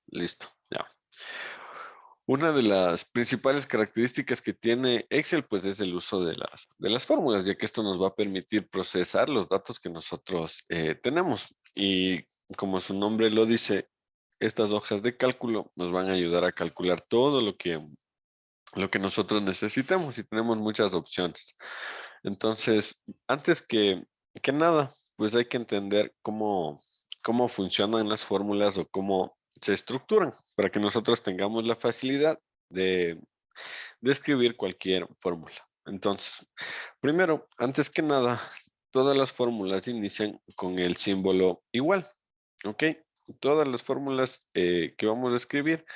Listo, ya. Una de las principales características que tiene Excel, pues es el uso de las fórmulas, ya que esto nos va a permitir procesar los datos que nosotros tenemos. Y como su nombre lo dice, estas hojas de cálculo nos van a ayudar a calcular todo lo que nosotros necesitamos y tenemos muchas opciones. Entonces, antes que nada, pues hay que entender cómo funcionan las fórmulas o cómo se estructuran para que nosotros tengamos la facilidad de, de escribir cualquier fórmula. Entonces, primero, antes que nada, todas las fórmulas inician con el símbolo igual, ¿ok? Todas las fórmulas que vamos a escribir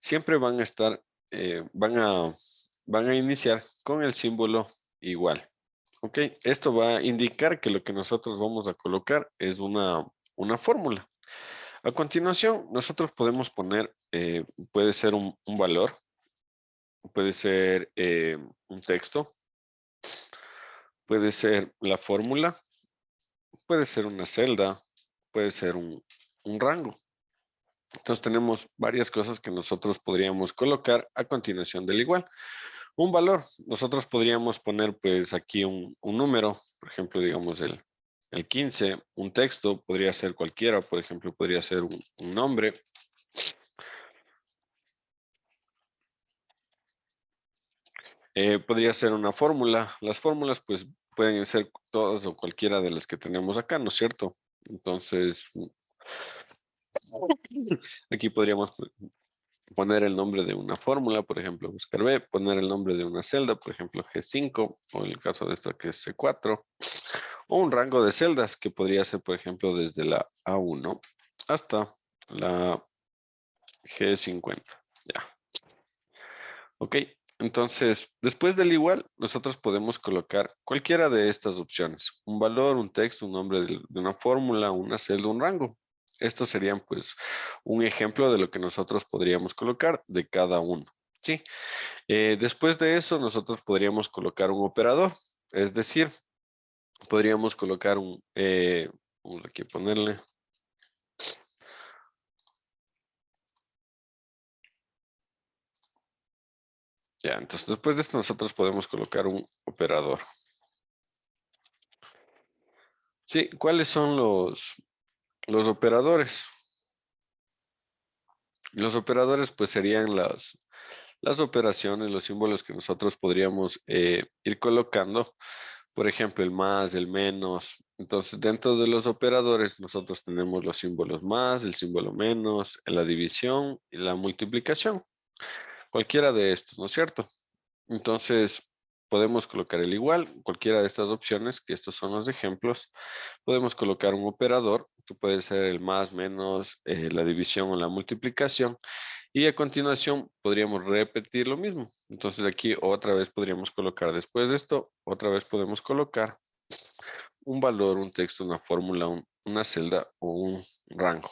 siempre van a estar, van a iniciar con el símbolo igual. ¿Ok? Esto va a indicar que lo que nosotros vamos a colocar es una fórmula. A continuación, nosotros podemos poner, puede ser un valor, puede ser un texto, puede ser la fórmula, puede ser una celda, puede ser un rango. Entonces tenemos varias cosas que nosotros podríamos colocar a continuación del igual. Un valor, nosotros podríamos poner pues aquí un número, por ejemplo, digamos el 15, un texto, podría ser cualquiera, por ejemplo, podría ser un nombre. Podría ser una fórmula. Las fórmulas pues pueden ser todas o cualquiera de las que tenemos acá, ¿no es cierto? Entonces, aquí podríamos poner el nombre de una fórmula, por ejemplo, buscar B, poner el nombre de una celda, por ejemplo, G5, o en el caso de esta que es C4, o un rango de celdas que podría ser, por ejemplo, desde la A1 hasta la G50. Ya. Ok. Entonces, después del igual, nosotros podemos colocar cualquiera de estas opciones. Un valor, un texto, un nombre de una fórmula, una celda, un rango. Estos serían pues un ejemplo de lo que nosotros podríamos colocar de cada uno. ¿Sí? Después de eso, nosotros podríamos colocar un operador. Es decir, podríamos colocar vamos aquí a ponerle. Ya, entonces después de esto nosotros podemos colocar un operador. Sí, ¿cuáles son los operadores? Los operadores pues serían las operaciones, los símbolos que nosotros podríamos ir colocando. Por ejemplo, el más, el menos. Entonces, dentro de los operadores nosotros tenemos los símbolos más, el símbolo menos, la división y la multiplicación. Cualquiera de estos, ¿no es cierto? Entonces, podemos colocar el igual, cualquiera de estas opciones, que estos son los ejemplos. Podemos colocar un operador, que puede ser el más, menos, la división o la multiplicación. Y a continuación podríamos repetir lo mismo. Entonces aquí otra vez podríamos colocar, después de esto, otra vez podemos colocar un valor, un texto, una fórmula, una celda o un rango.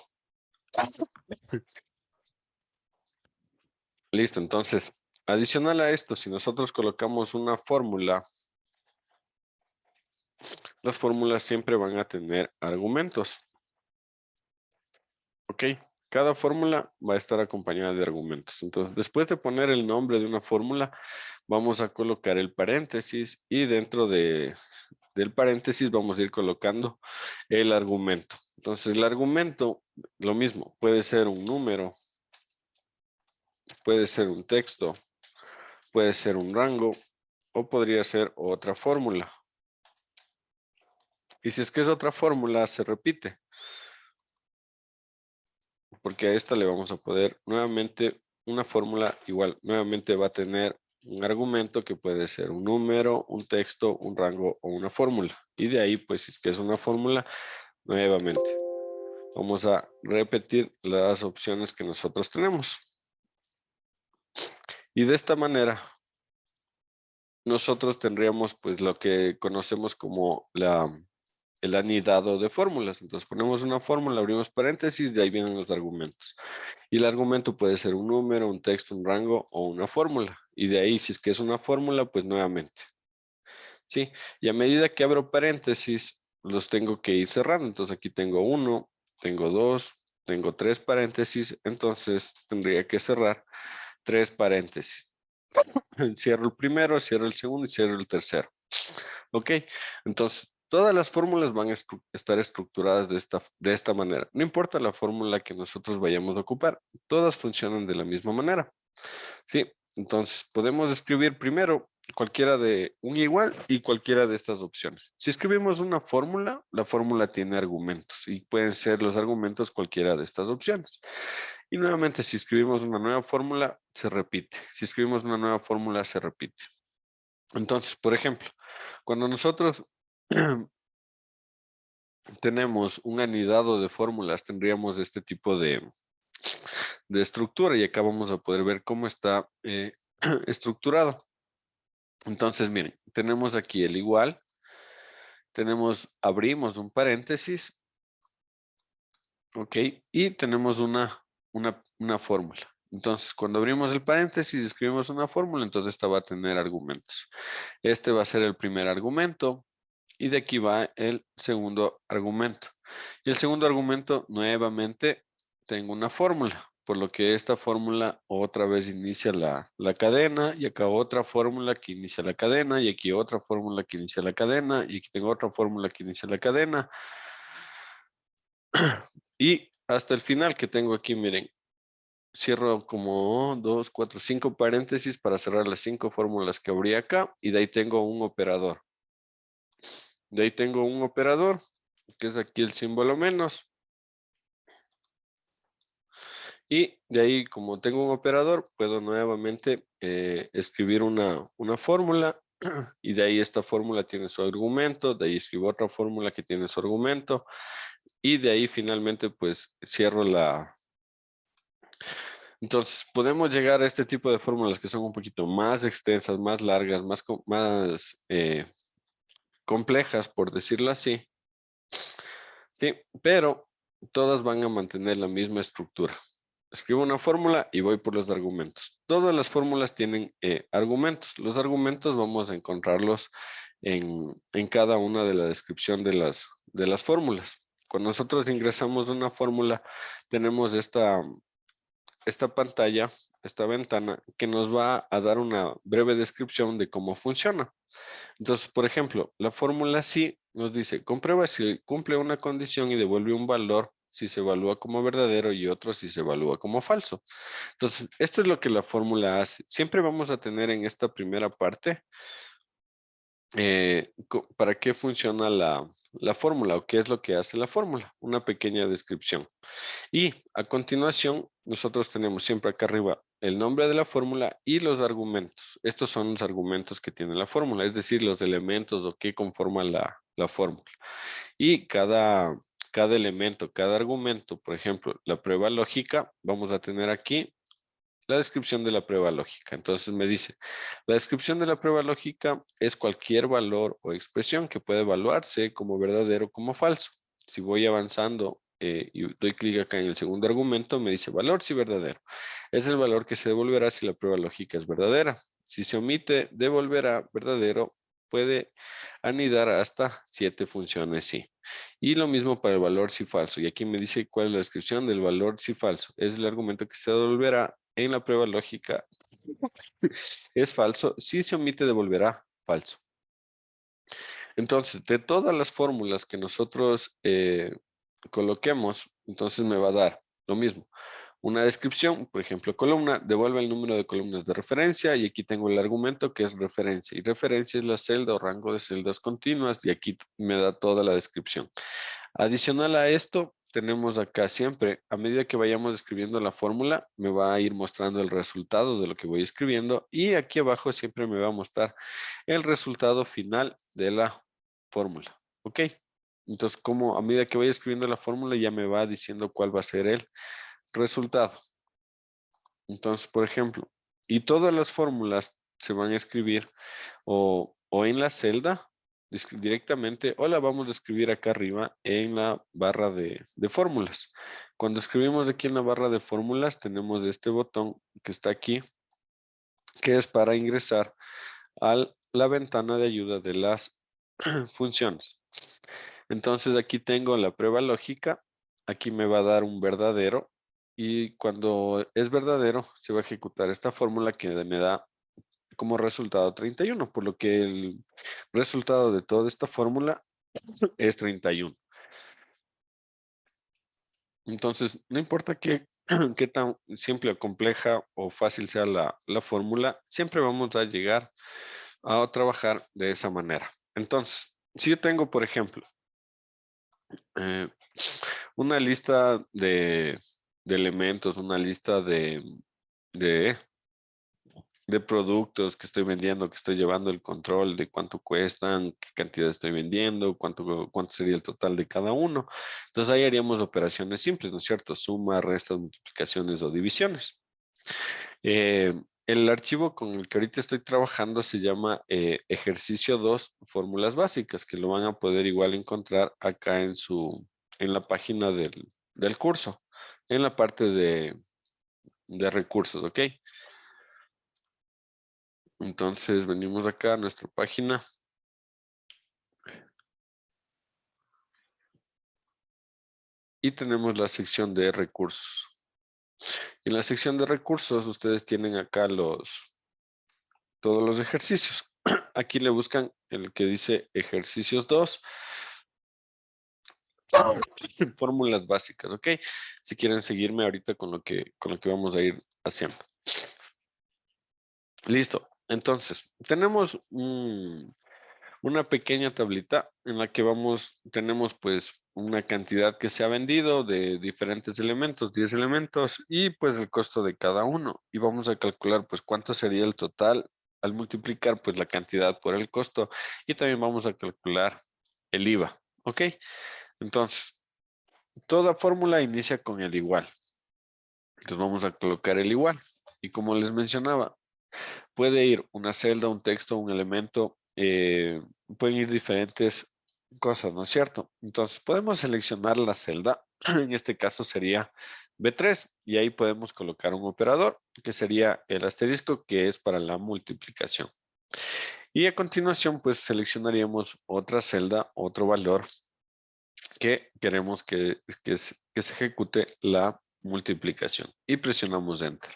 Listo, entonces, adicional a esto, si nosotros colocamos una fórmula, las fórmulas siempre van a tener argumentos. ¿Ok? Cada fórmula va a estar acompañada de argumentos. Entonces, después de poner el nombre de una fórmula, vamos a colocar el paréntesis y dentro del paréntesis vamos a ir colocando el argumento. Entonces, el argumento, lo mismo, puede ser un número, puede ser un texto, puede ser un rango o podría ser otra fórmula. Y si es que es otra fórmula, se repite. Porque a esta le vamos a poder nuevamente una fórmula igual, nuevamente va a tener un argumento que puede ser un número, un texto, un rango o una fórmula. Y de ahí, pues, si es que es una fórmula, nuevamente. Vamos a repetir las opciones que nosotros tenemos. Y de esta manera, nosotros tendríamos, pues, lo que conocemos como el anidado de fórmulas. Entonces, ponemos una fórmula, abrimos paréntesis, de ahí vienen los argumentos. Y el argumento puede ser un número, un texto, un rango o una fórmula. Y de ahí, si es que es una fórmula, pues nuevamente. ¿Sí? Y a medida que abro paréntesis, los tengo que ir cerrando. Entonces aquí tengo 1, tengo 2, tengo 3 paréntesis, entonces tendría que cerrar 3 paréntesis. Cierro el primero, cierro el segundo y cierro el tercero. Ok, entonces todas las fórmulas van a estar estructuradas de esta manera. No importa la fórmula que nosotros vayamos a ocupar, todas funcionan de la misma manera. Sí, entonces podemos escribir primero cualquiera de un igual y cualquiera de estas opciones. Si escribimos una fórmula, la fórmula tiene argumentos y pueden ser los argumentos cualquiera de estas opciones. Y nuevamente, si escribimos una nueva fórmula, se repite. Si escribimos una nueva fórmula, se repite. Entonces, por ejemplo, cuando nosotros tenemos un anidado de fórmulas, tendríamos este tipo de estructura y acá vamos a poder ver cómo está estructurado. Entonces, miren, tenemos aquí el igual, abrimos un paréntesis, ok, y tenemos una fórmula. Entonces, cuando abrimos el paréntesis y escribimos una fórmula, entonces esta va a tener argumentos. Este va a ser el primer argumento y de aquí va el segundo argumento. Y el segundo argumento, nuevamente, tengo una fórmula, por lo que esta fórmula otra vez inicia la cadena y acá otra fórmula que inicia la cadena y aquí otra fórmula que inicia la cadena y aquí tengo otra fórmula que inicia la cadena y hasta el final que tengo aquí, miren, cierro como 2, 4, 5 paréntesis para cerrar las 5 fórmulas que abrí acá y de ahí tengo un operador. De ahí tengo un operador, que es aquí el símbolo menos. Y de ahí, como tengo un operador, puedo nuevamente escribir una fórmula y de ahí esta fórmula tiene su argumento, de ahí escribo otra fórmula que tiene su argumento y de ahí finalmente pues cierro la... Entonces podemos llegar a este tipo de fórmulas que son un poquito más extensas, más largas, más complejas, por decirlo así. Sí, pero todas van a mantener la misma estructura. Escribo una fórmula y voy por los argumentos. Todas las fórmulas tienen argumentos. Los argumentos vamos a encontrarlos en cada una de la descripción de las fórmulas. Cuando nosotros ingresamos una fórmula, tenemos esta pantalla, esta ventana, que nos va a dar una breve descripción de cómo funciona. Entonces, por ejemplo, la fórmula sí nos dice, comprueba si cumple una condición y devuelve un valor si se evalúa como verdadero y otro si se evalúa como falso. Entonces, esto es lo que la fórmula hace. Siempre vamos a tener en esta primera parte para qué funciona la fórmula o qué es lo que hace la fórmula. Una pequeña descripción. Y a continuación, nosotros tenemos siempre acá arriba el nombre de la fórmula y los argumentos. Estos son los argumentos que tiene la fórmula, es decir, los elementos o que conforman la fórmula. Y cada elemento, cada argumento, por ejemplo, la prueba lógica, vamos a tener aquí la descripción de la prueba lógica. Entonces me dice, la descripción de la prueba lógica es cualquier valor o expresión que puede evaluarse como verdadero o como falso. Si voy avanzando y doy clic acá en el segundo argumento, me dice valor si verdadero. Es el valor que se devolverá si la prueba lógica es verdadera. Si se omite, devolverá verdadero, puede anidar hasta 7 funciones sí. Y lo mismo para el valor si falso. Y aquí me dice cuál es la descripción del valor si falso. Es el argumento que se devolverá en la prueba lógica. Es falso. Si se omite, devolverá falso. Entonces, de todas las fórmulas que nosotros coloquemos, entonces me va a dar lo mismo. Una descripción, por ejemplo, columna, devuelve el número de columnas de referencia y aquí tengo el argumento que es referencia. Y referencia es la celda o rango de celdas continuas y aquí me da toda la descripción. Adicional a esto, tenemos acá siempre, a medida que vayamos escribiendo la fórmula, me va a ir mostrando el resultado de lo que voy escribiendo y aquí abajo siempre me va a mostrar el resultado final de la fórmula. ¿Ok? Entonces, como a medida que voy escribiendo la fórmula, ya me va diciendo cuál va a ser el resultado. Entonces, por ejemplo, y todas las fórmulas se van a escribir o en la celda directamente o la vamos a escribir acá arriba en la barra de fórmulas. Cuando escribimos aquí en la barra de fórmulas tenemos este botón que está aquí que es para ingresar a la ventana de ayuda de las funciones. Entonces aquí tengo la prueba lógica aquí me va a dar un verdadero y cuando es verdadero se va a ejecutar esta fórmula que me da como resultado 31, por lo que el resultado de toda esta fórmula es 31. Entonces, no importa qué tan simple o compleja o fácil sea la fórmula, siempre vamos a llegar a trabajar de esa manera. Entonces, si yo tengo, por ejemplo, eh, una lista de elementos, una lista de, de productos que estoy vendiendo, que estoy llevando el control de cuánto cuestan, qué cantidad estoy vendiendo, cuánto sería el total de cada uno. Entonces ahí haríamos operaciones simples, ¿no es cierto? Sumas, restas, multiplicaciones o divisiones. Eh, el archivo con el que ahorita estoy trabajando se llama ejercicio 2, fórmulas básicas, que lo van a poder igual encontrar acá en la página del curso, en la parte de recursos, ¿ok? Entonces venimos acá a nuestra página. Y tenemos la sección de recursos. En la sección de recursos ustedes tienen acá todos los ejercicios. Aquí le buscan el que dice ejercicios 2, fórmulas básicas, ¿ok? Si quieren seguirme ahorita con lo que vamos a ir haciendo. Listo. Entonces, tenemos una pequeña tablita en la que tenemos pues una cantidad que se ha vendido de diferentes elementos, 10 elementos y pues el costo de cada uno. Y vamos a calcular pues cuánto sería el total al multiplicar pues la cantidad por el costo y también vamos a calcular el IVA, ¿ok? Entonces, toda fórmula inicia con el igual. Entonces vamos a colocar el igual. Y como les mencionaba, puede ir una celda, un texto, un elemento, pueden ir diferentes cosas, ¿no es cierto? Entonces podemos seleccionar la celda, en este caso sería B3, y ahí podemos colocar un operador, que sería el asterisco, que es para la multiplicación. Y a continuación, pues seleccionaríamos otra celda, otro valor que queremos que se ejecute la multiplicación. Y presionamos Enter.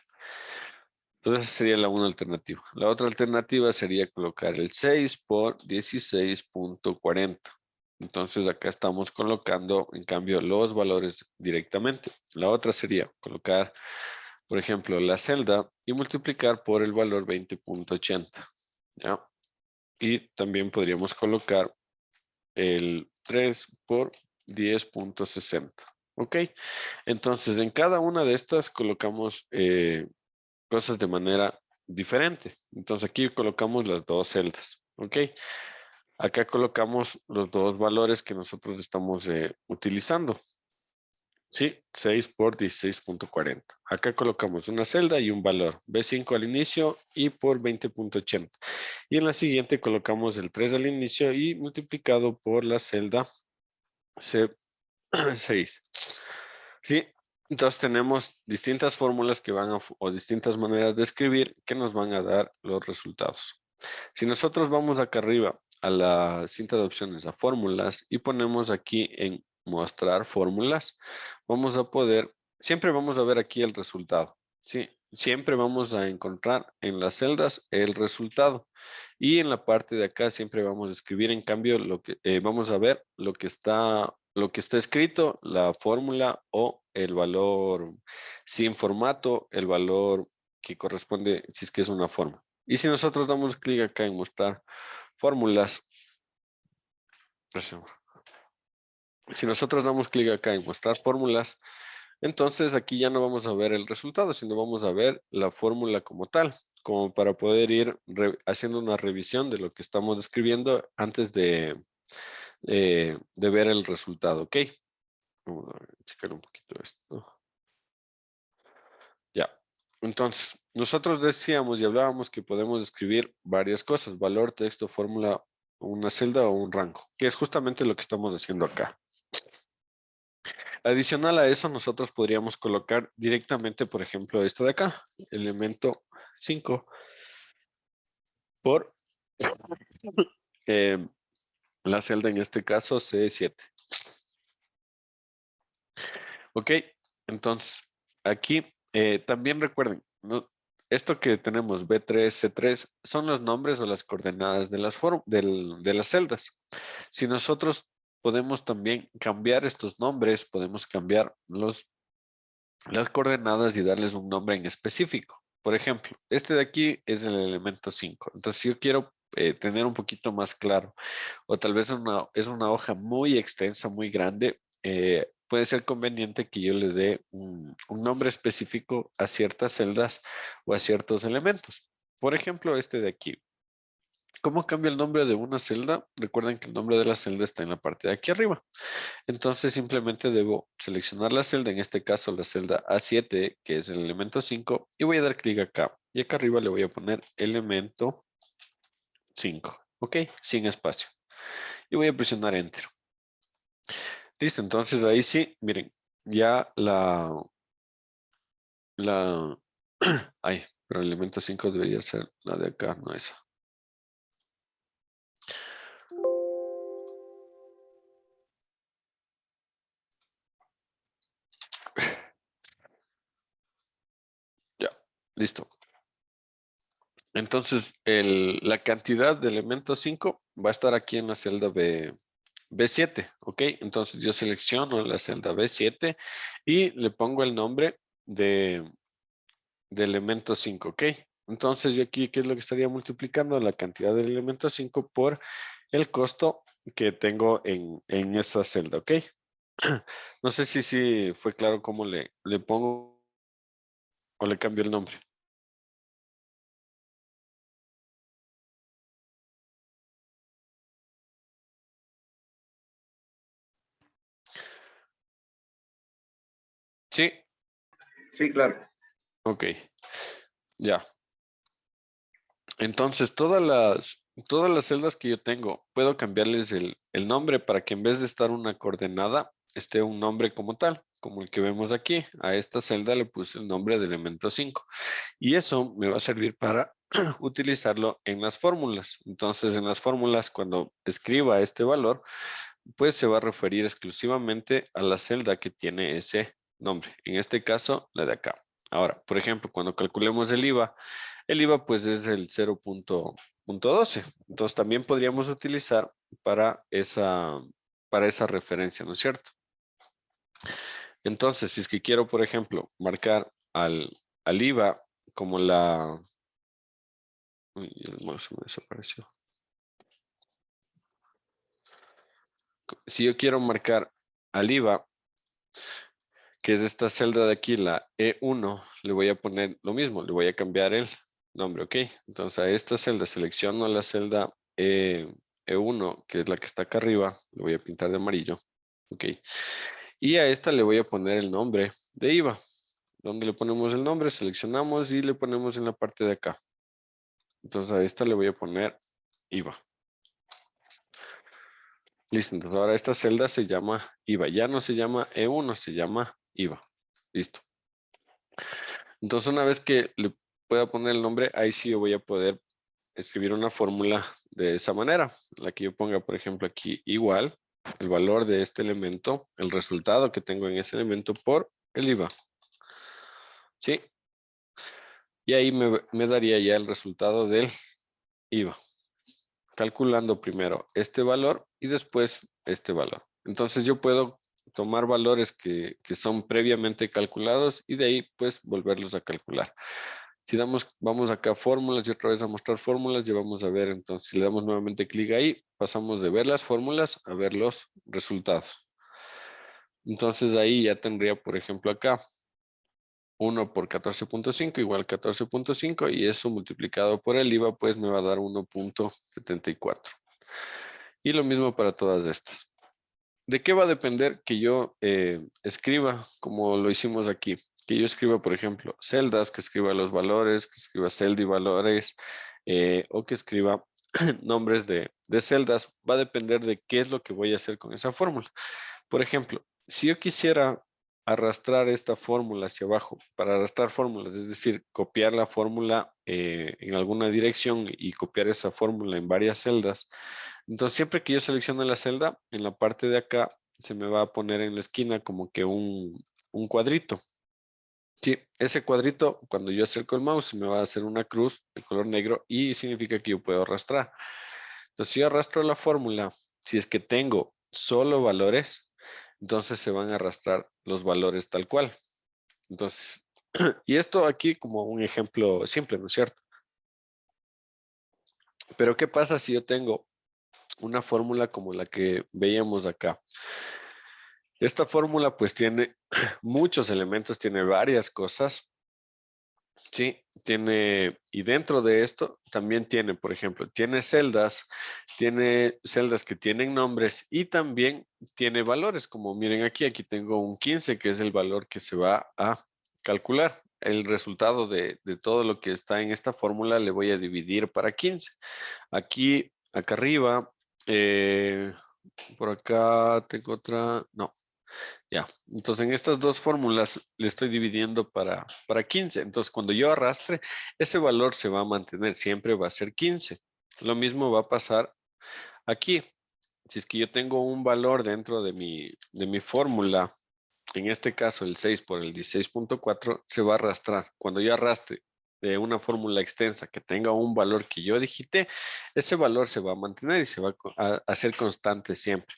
Entonces esa sería la una alternativa. La otra alternativa sería colocar el 6 por 16.40. Entonces acá estamos colocando, en cambio, los valores directamente. La otra sería colocar, por ejemplo, la celda y multiplicar por el valor 20.80. ¿Ya? Y también podríamos colocar el 3 por 10.60. ¿Ok? Entonces, en cada una de estas colocamos cosas de manera diferente. Entonces aquí colocamos las dos celdas, ¿ok? Acá colocamos los dos valores que nosotros estamos utilizando. Sí, 6 por 16.40. Acá colocamos una celda y un valor, B5 al inicio y por 20.80. Y en la siguiente colocamos el 3 al inicio y multiplicado por la celda C6. Sí, entonces tenemos distintas fórmulas que o distintas maneras de escribir que nos van a dar los resultados. Si nosotros vamos acá arriba a la cinta de opciones a fórmulas y ponemos aquí en mostrar fórmulas, vamos a poder, siempre vamos a ver aquí el resultado. Sí, siempre vamos a encontrar en las celdas el resultado. Y en la parte de acá siempre vamos a escribir, en cambio, vamos a ver lo que está escrito, la fórmula o el valor sin formato, el valor que corresponde si es que es una forma. Y si nosotros damos clic acá en mostrar fórmulas, si nosotros damos clic acá en mostrar fórmulas, entonces aquí ya no vamos a ver el resultado, sino vamos a ver la fórmula como tal, como para poder ir haciendo una revisión de lo que estamos describiendo antes de ver el resultado, ¿ok? Vamos a checar un poquito esto. Ya. Entonces, nosotros decíamos y hablábamos que podemos escribir varias cosas, valor, texto, fórmula, una celda o un rango, que es justamente lo que estamos haciendo acá. Adicional a eso, nosotros podríamos colocar directamente, por ejemplo, esto de acá, elemento 5 por la celda, en este caso, C7. Ok, entonces aquí también recuerden, esto que tenemos B3, C3 son los nombres o las coordenadas de de las celdas. Si nosotros podemos también cambiar estos nombres, podemos cambiar las coordenadas y darles un nombre en específico. Por ejemplo, este de aquí es el elemento 5. Entonces, si yo quiero tener un poquito más claro, o tal vez es una hoja muy extensa, muy grande, puede ser conveniente que yo le dé un nombre específico a ciertas celdas o a ciertos elementos. Por ejemplo, este de aquí. ¿Cómo cambia el nombre de una celda? Recuerden que el nombre de la celda está en la parte de aquí arriba. Entonces simplemente debo seleccionar la celda, en este caso la celda A7, que es el elemento 5, y voy a dar clic acá. Y acá arriba le voy a poner elemento 5, ¿ok? Sin espacio. Y voy a presionar Enter. Listo, entonces ahí sí, miren, ya la, ay, pero el elemento 5 debería ser la de acá, no esa. Ya, listo. Entonces, la cantidad de elemento 5 va a estar aquí en la celda B7, ¿ok? Entonces yo selecciono la celda B7 y le pongo el nombre de elemento 5, ¿ok? Entonces yo aquí, ¿qué es lo que estaría multiplicando? La cantidad del elemento 5 por el costo que tengo en esa celda, ¿ok? No sé si fue claro cómo le pongo o le cambio el nombre. Sí, Sí, claro. ok, ya. Entonces, todas las celdas que yo tengo, puedo cambiarles el nombre para que en vez de estar una coordenada, esté un nombre como tal, como el que vemos aquí. A esta celda le puse el nombre de elemento 5. Y eso me va a servir para utilizarlo en las fórmulas. Entonces, en las fórmulas, cuando escriba este valor, pues se va a referir exclusivamente a la celda que tiene ese nombre. En este caso, la de acá. Ahora, por ejemplo, cuando calculemos el IVA pues es el 0.12. Entonces también podríamos utilizar para para esa referencia, ¿no es cierto? Entonces, si es que quiero, por ejemplo, marcar al IVA como la... Uy, el mouse me desapareció. Si yo quiero marcar al IVA, que es esta celda de aquí, la E1, le voy a poner lo mismo, le voy a cambiar el nombre, ¿ok? Entonces a esta celda selecciono la celda E1, que es la que está acá arriba, le voy a pintar de amarillo, ¿ok? Y a esta le voy a poner el nombre de IVA. ¿Dónde le ponemos el nombre? Seleccionamos y le ponemos en la parte de acá. Entonces a esta le voy a poner IVA. Listo, entonces ahora esta celda se llama IVA. Ya no se llama E1, se llama IVA. Listo. Entonces, una vez que le pueda poner el nombre, ahí sí yo voy a poder escribir una fórmula de esa manera. La que yo ponga, por ejemplo, aquí igual el valor de este elemento, el resultado que tengo en ese elemento por el IVA. ¿Sí? Y ahí me daría ya el resultado del IVA. Calculando primero este valor y después este valor. Entonces yo puedo tomar valores que son previamente calculados y de ahí pues volverlos a calcular. Si vamos acá a fórmulas y otra vez a mostrar fórmulas, ya vamos a ver, entonces si le damos nuevamente clic ahí, pasamos de ver las fórmulas a ver los resultados. Entonces ahí ya tendría, por ejemplo, acá 1 por 14.5 igual 14.5 y eso multiplicado por el IVA pues me va a dar 1.74. Y lo mismo para todas estas. ¿De qué va a depender que yo escriba como lo hicimos aquí? Que yo escriba, por ejemplo, celdas, que escriba los valores, que escriba celda y valores, o que escriba nombres de celdas. Va a depender de qué es lo que voy a hacer con esa fórmula. Por ejemplo, si yo quisiera arrastrar esta fórmula hacia abajo, para arrastrar fórmulas, es decir, copiar la fórmula en alguna dirección y copiar esa fórmula en varias celdas, entonces siempre que yo seleccione la celda, en la parte de acá se me va a poner en la esquina como que un cuadrito. Sí, ese cuadrito, cuando yo acerco el mouse, me va a hacer una cruz de color negro y significa que yo puedo arrastrar. Entonces, si yo arrastro la fórmula, si es que tengo solo valores, entonces se van a arrastrar los valores tal cual. Entonces, y esto aquí como un ejemplo simple, ¿no es cierto? Pero ¿qué pasa si yo tengo una fórmula como la que veíamos acá? Esta fórmula pues tiene muchos elementos, tiene varias cosas. Sí, tiene, y dentro de esto también tiene, por ejemplo, tiene celdas que tienen nombres y también tiene valores, como miren aquí, aquí tengo un 15, que es el valor que se va a calcular. El resultado de todo lo que está en esta fórmula le voy a dividir para 15. Aquí, acá arriba, por acá tengo otra, no, ya, entonces en estas dos fórmulas le estoy dividiendo para 15. Entonces cuando yo arrastre, ese valor se va a mantener, siempre va a ser 15. Lo mismo va a pasar aquí. Si es que yo tengo un valor dentro de mi fórmula, en este caso el 6 por el 16.4, se va a arrastrar. Cuando yo arrastre de una fórmula extensa que tenga un valor que yo digité, ese valor se va a mantener y se va a hacer constante siempre.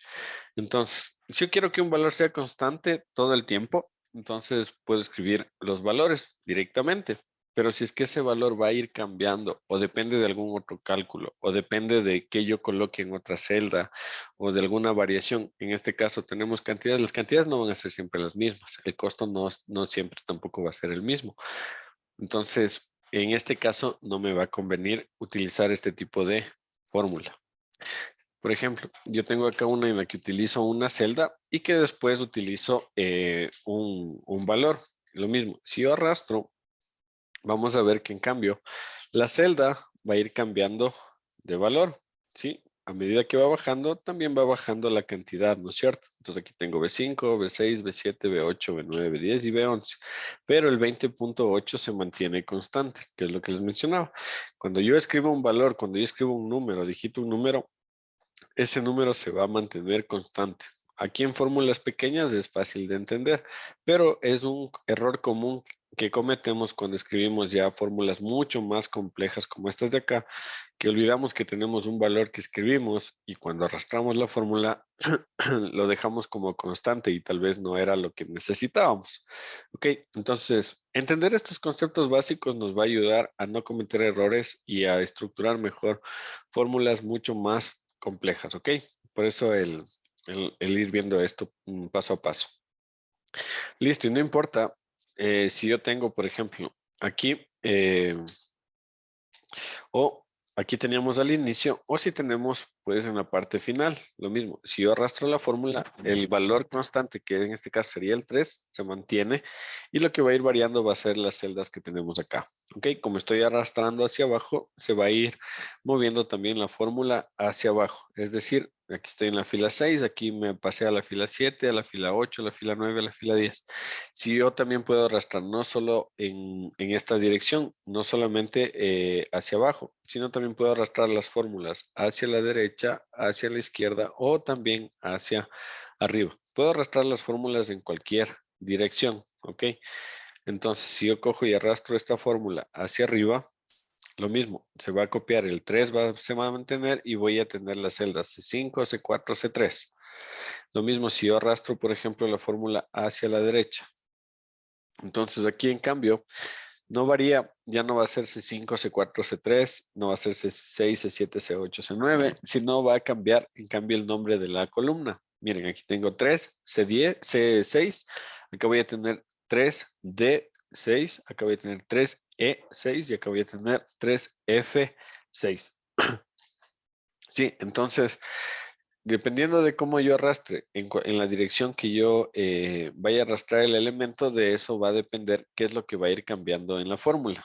Entonces, si yo quiero que un valor sea constante todo el tiempo, entonces puedo escribir los valores directamente. Pero si es que ese valor va a ir cambiando o depende de algún otro cálculo o depende de que yo coloque en otra celda o de alguna variación, en este caso tenemos cantidades, las cantidades no van a ser siempre las mismas, el costo no siempre tampoco va a ser el mismo. Entonces, en este caso no me va a convenir utilizar este tipo de fórmula. Por ejemplo, yo tengo acá una en la que utilizo una celda y que después utilizo un valor. Lo mismo, si yo arrastro, vamos a ver que en cambio la celda va a ir cambiando de valor, ¿sí? A medida que va bajando, también va bajando la cantidad, ¿no es cierto? Entonces aquí tengo B5, B6, B7, B8, B9, B10 y B11. Pero el 20.8 se mantiene constante, que es lo que les mencionaba. Cuando yo escribo un valor, cuando yo escribo un número, digito un número, ese número se va a mantener constante. Aquí en fórmulas pequeñas es fácil de entender, pero es un error común que cometemos cuando escribimos ya fórmulas mucho más complejas como estas de acá, que olvidamos que tenemos un valor que escribimos y cuando arrastramos la fórmula lo dejamos como constante y tal vez no era lo que necesitábamos. Ok, entonces entender estos conceptos básicos nos va a ayudar a no cometer errores y a estructurar mejor fórmulas mucho más complejas, ¿ok? Por eso el ir viendo esto paso a paso. Listo, y no importa si yo tengo, por ejemplo, aquí o aquí teníamos al inicio, o si tenemos pues en la parte final, lo mismo. Si yo arrastro la fórmula, el valor constante, que en este caso sería el 3, se mantiene y lo que va a ir variando va a ser las celdas que tenemos acá. Ok, como estoy arrastrando hacia abajo, se va a ir moviendo también la fórmula hacia abajo. Es decir, aquí estoy en la fila 6, aquí me pasé a la fila 7, a la fila 8, a la fila 9, a la fila 10. Si yo también puedo arrastrar no solo en esta dirección, no solamente hacia abajo, sino también puedo arrastrar las fórmulas hacia la derecha, hacia la izquierda o también hacia arriba. Puedo arrastrar las fórmulas en cualquier dirección, ¿ok? Entonces, si yo cojo y arrastro esta fórmula hacia arriba, lo mismo, se va a copiar, el 3 se va a mantener y voy a tener las celdas C5, C4, C3. Lo mismo si yo arrastro, por ejemplo, la fórmula hacia la derecha. Entonces aquí en cambio no varía, ya no va a ser C5, C4, C3, no va a ser C6, C7, C8, C9, sino va a cambiar en cambio el nombre de la columna. Miren, aquí tengo 3, C10, C6, acá voy a tener 3, D6, acá voy a tener 3, E6 y acá voy a tener 3, F6. Sí, entonces dependiendo de cómo yo arrastre, en la dirección que yo vaya a arrastrar el elemento, de eso va a depender qué es lo que va a ir cambiando en la fórmula.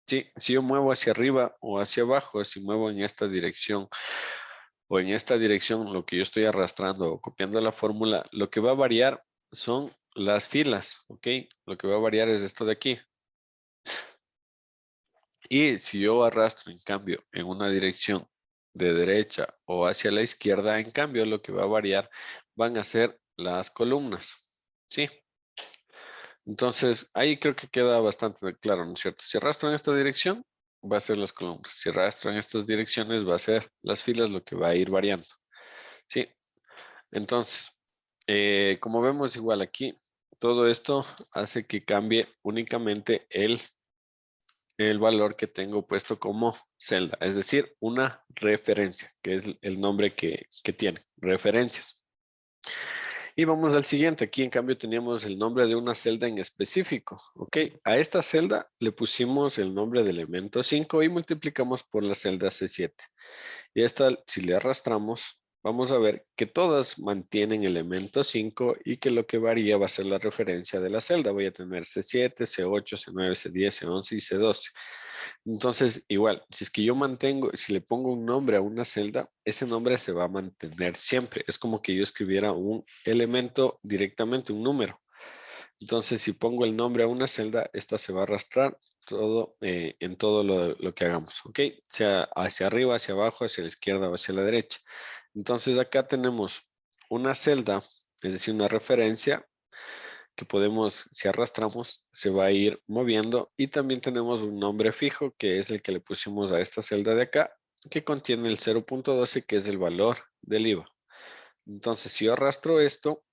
Sí, si yo muevo hacia arriba o hacia abajo, si muevo en esta dirección o en esta dirección, lo que yo estoy arrastrando o copiando la fórmula, lo que va a variar son las filas, ¿ok? Lo que va a variar es esto de aquí. Y si yo arrastro, en cambio, en una dirección de derecha o hacia la izquierda, en cambio, lo que va a variar van a ser las columnas. ¿Sí? Entonces, ahí creo que queda bastante claro, ¿no es cierto? Si arrastro en esta dirección, va a ser las columnas. Si arrastro en estas direcciones, va a ser las filas, lo que va a ir variando. ¿Sí? Entonces, como vemos igual aquí, todo esto hace que cambie únicamente el valor que tengo puesto como celda, es decir, una referencia, que es el nombre que tiene, referencias. Y vamos al siguiente. Aquí, en cambio, teníamos el nombre de una celda en específico. ¿Ok? A esta celda le pusimos el nombre de elemento 5 y multiplicamos por la celda C7. Y esta, si le arrastramos, vamos a ver que todas mantienen elemento 5 y que lo que varía va a ser la referencia de la celda. Voy a tener C7, C8, C9, C10, C11 y C12. Entonces, igual, si es que yo mantengo, si le pongo un nombre a una celda, ese nombre se va a mantener siempre. Es como que yo escribiera un elemento directamente, un número. Entonces, si pongo el nombre a una celda, esta se va a arrastrar todo en todo lo que hagamos, ¿ok? Sea hacia arriba, hacia abajo, hacia la izquierda o hacia la derecha. Entonces, acá tenemos una celda, es decir, una referencia que podemos, si arrastramos, se va a ir moviendo. Y también tenemos un nombre fijo, que es el que le pusimos a esta celda de acá, que contiene el 0.12, que es el valor del IVA. Entonces, si yo arrastro esto,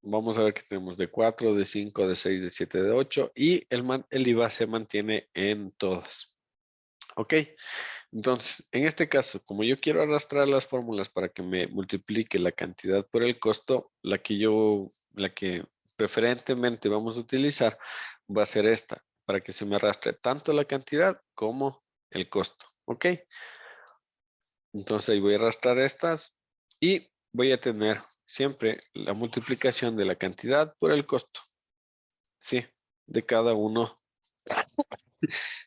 vamos a ver que tenemos de 4, de 5, de 6, de 7, de 8 y el IVA se mantiene en todas. ¿Ok? Entonces, en este caso, como yo quiero arrastrar las fórmulas para que me multiplique la cantidad por el costo, la que preferentemente vamos a utilizar va a ser esta, para que se me arrastre tanto la cantidad como el costo. ¿Ok? Entonces ahí voy a arrastrar estas y voy a tener siempre la multiplicación de la cantidad por el costo. ¿Sí? De cada uno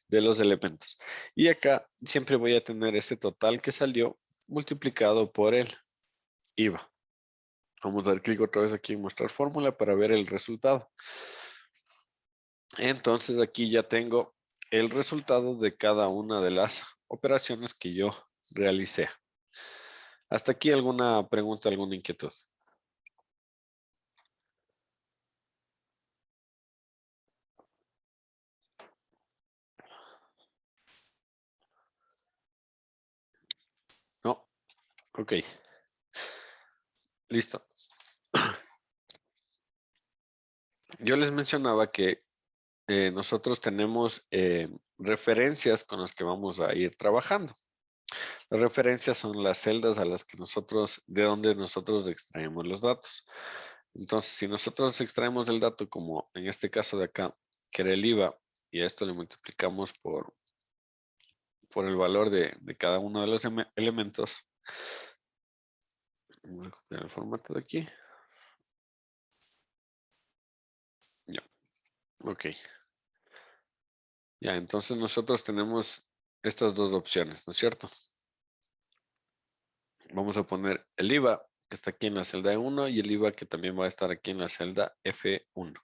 de los elementos. Y acá siempre voy a tener ese total que salió multiplicado por el IVA. Vamos a dar clic otra vez aquí en mostrar fórmula para ver el resultado. Entonces aquí ya tengo el resultado de cada una de las operaciones que yo realicé. Hasta aquí alguna pregunta, alguna inquietud. No, ok, listo. Yo les mencionaba que nosotros tenemos referencias con las que vamos a ir trabajando. Las referencias son las celdas a las que nosotros, de donde nosotros extraemos los datos. Entonces, si nosotros extraemos el dato, como en este caso de acá, que era el IVA, y a esto le multiplicamos por el valor de cada uno de los elementos. Vamos a copiar el formato de aquí. Ya, ok. Ya, entonces nosotros tenemos estas dos opciones, ¿no es cierto? Vamos a poner el IVA, que está aquí en la celda E1, y el IVA que también va a estar aquí en la celda F1.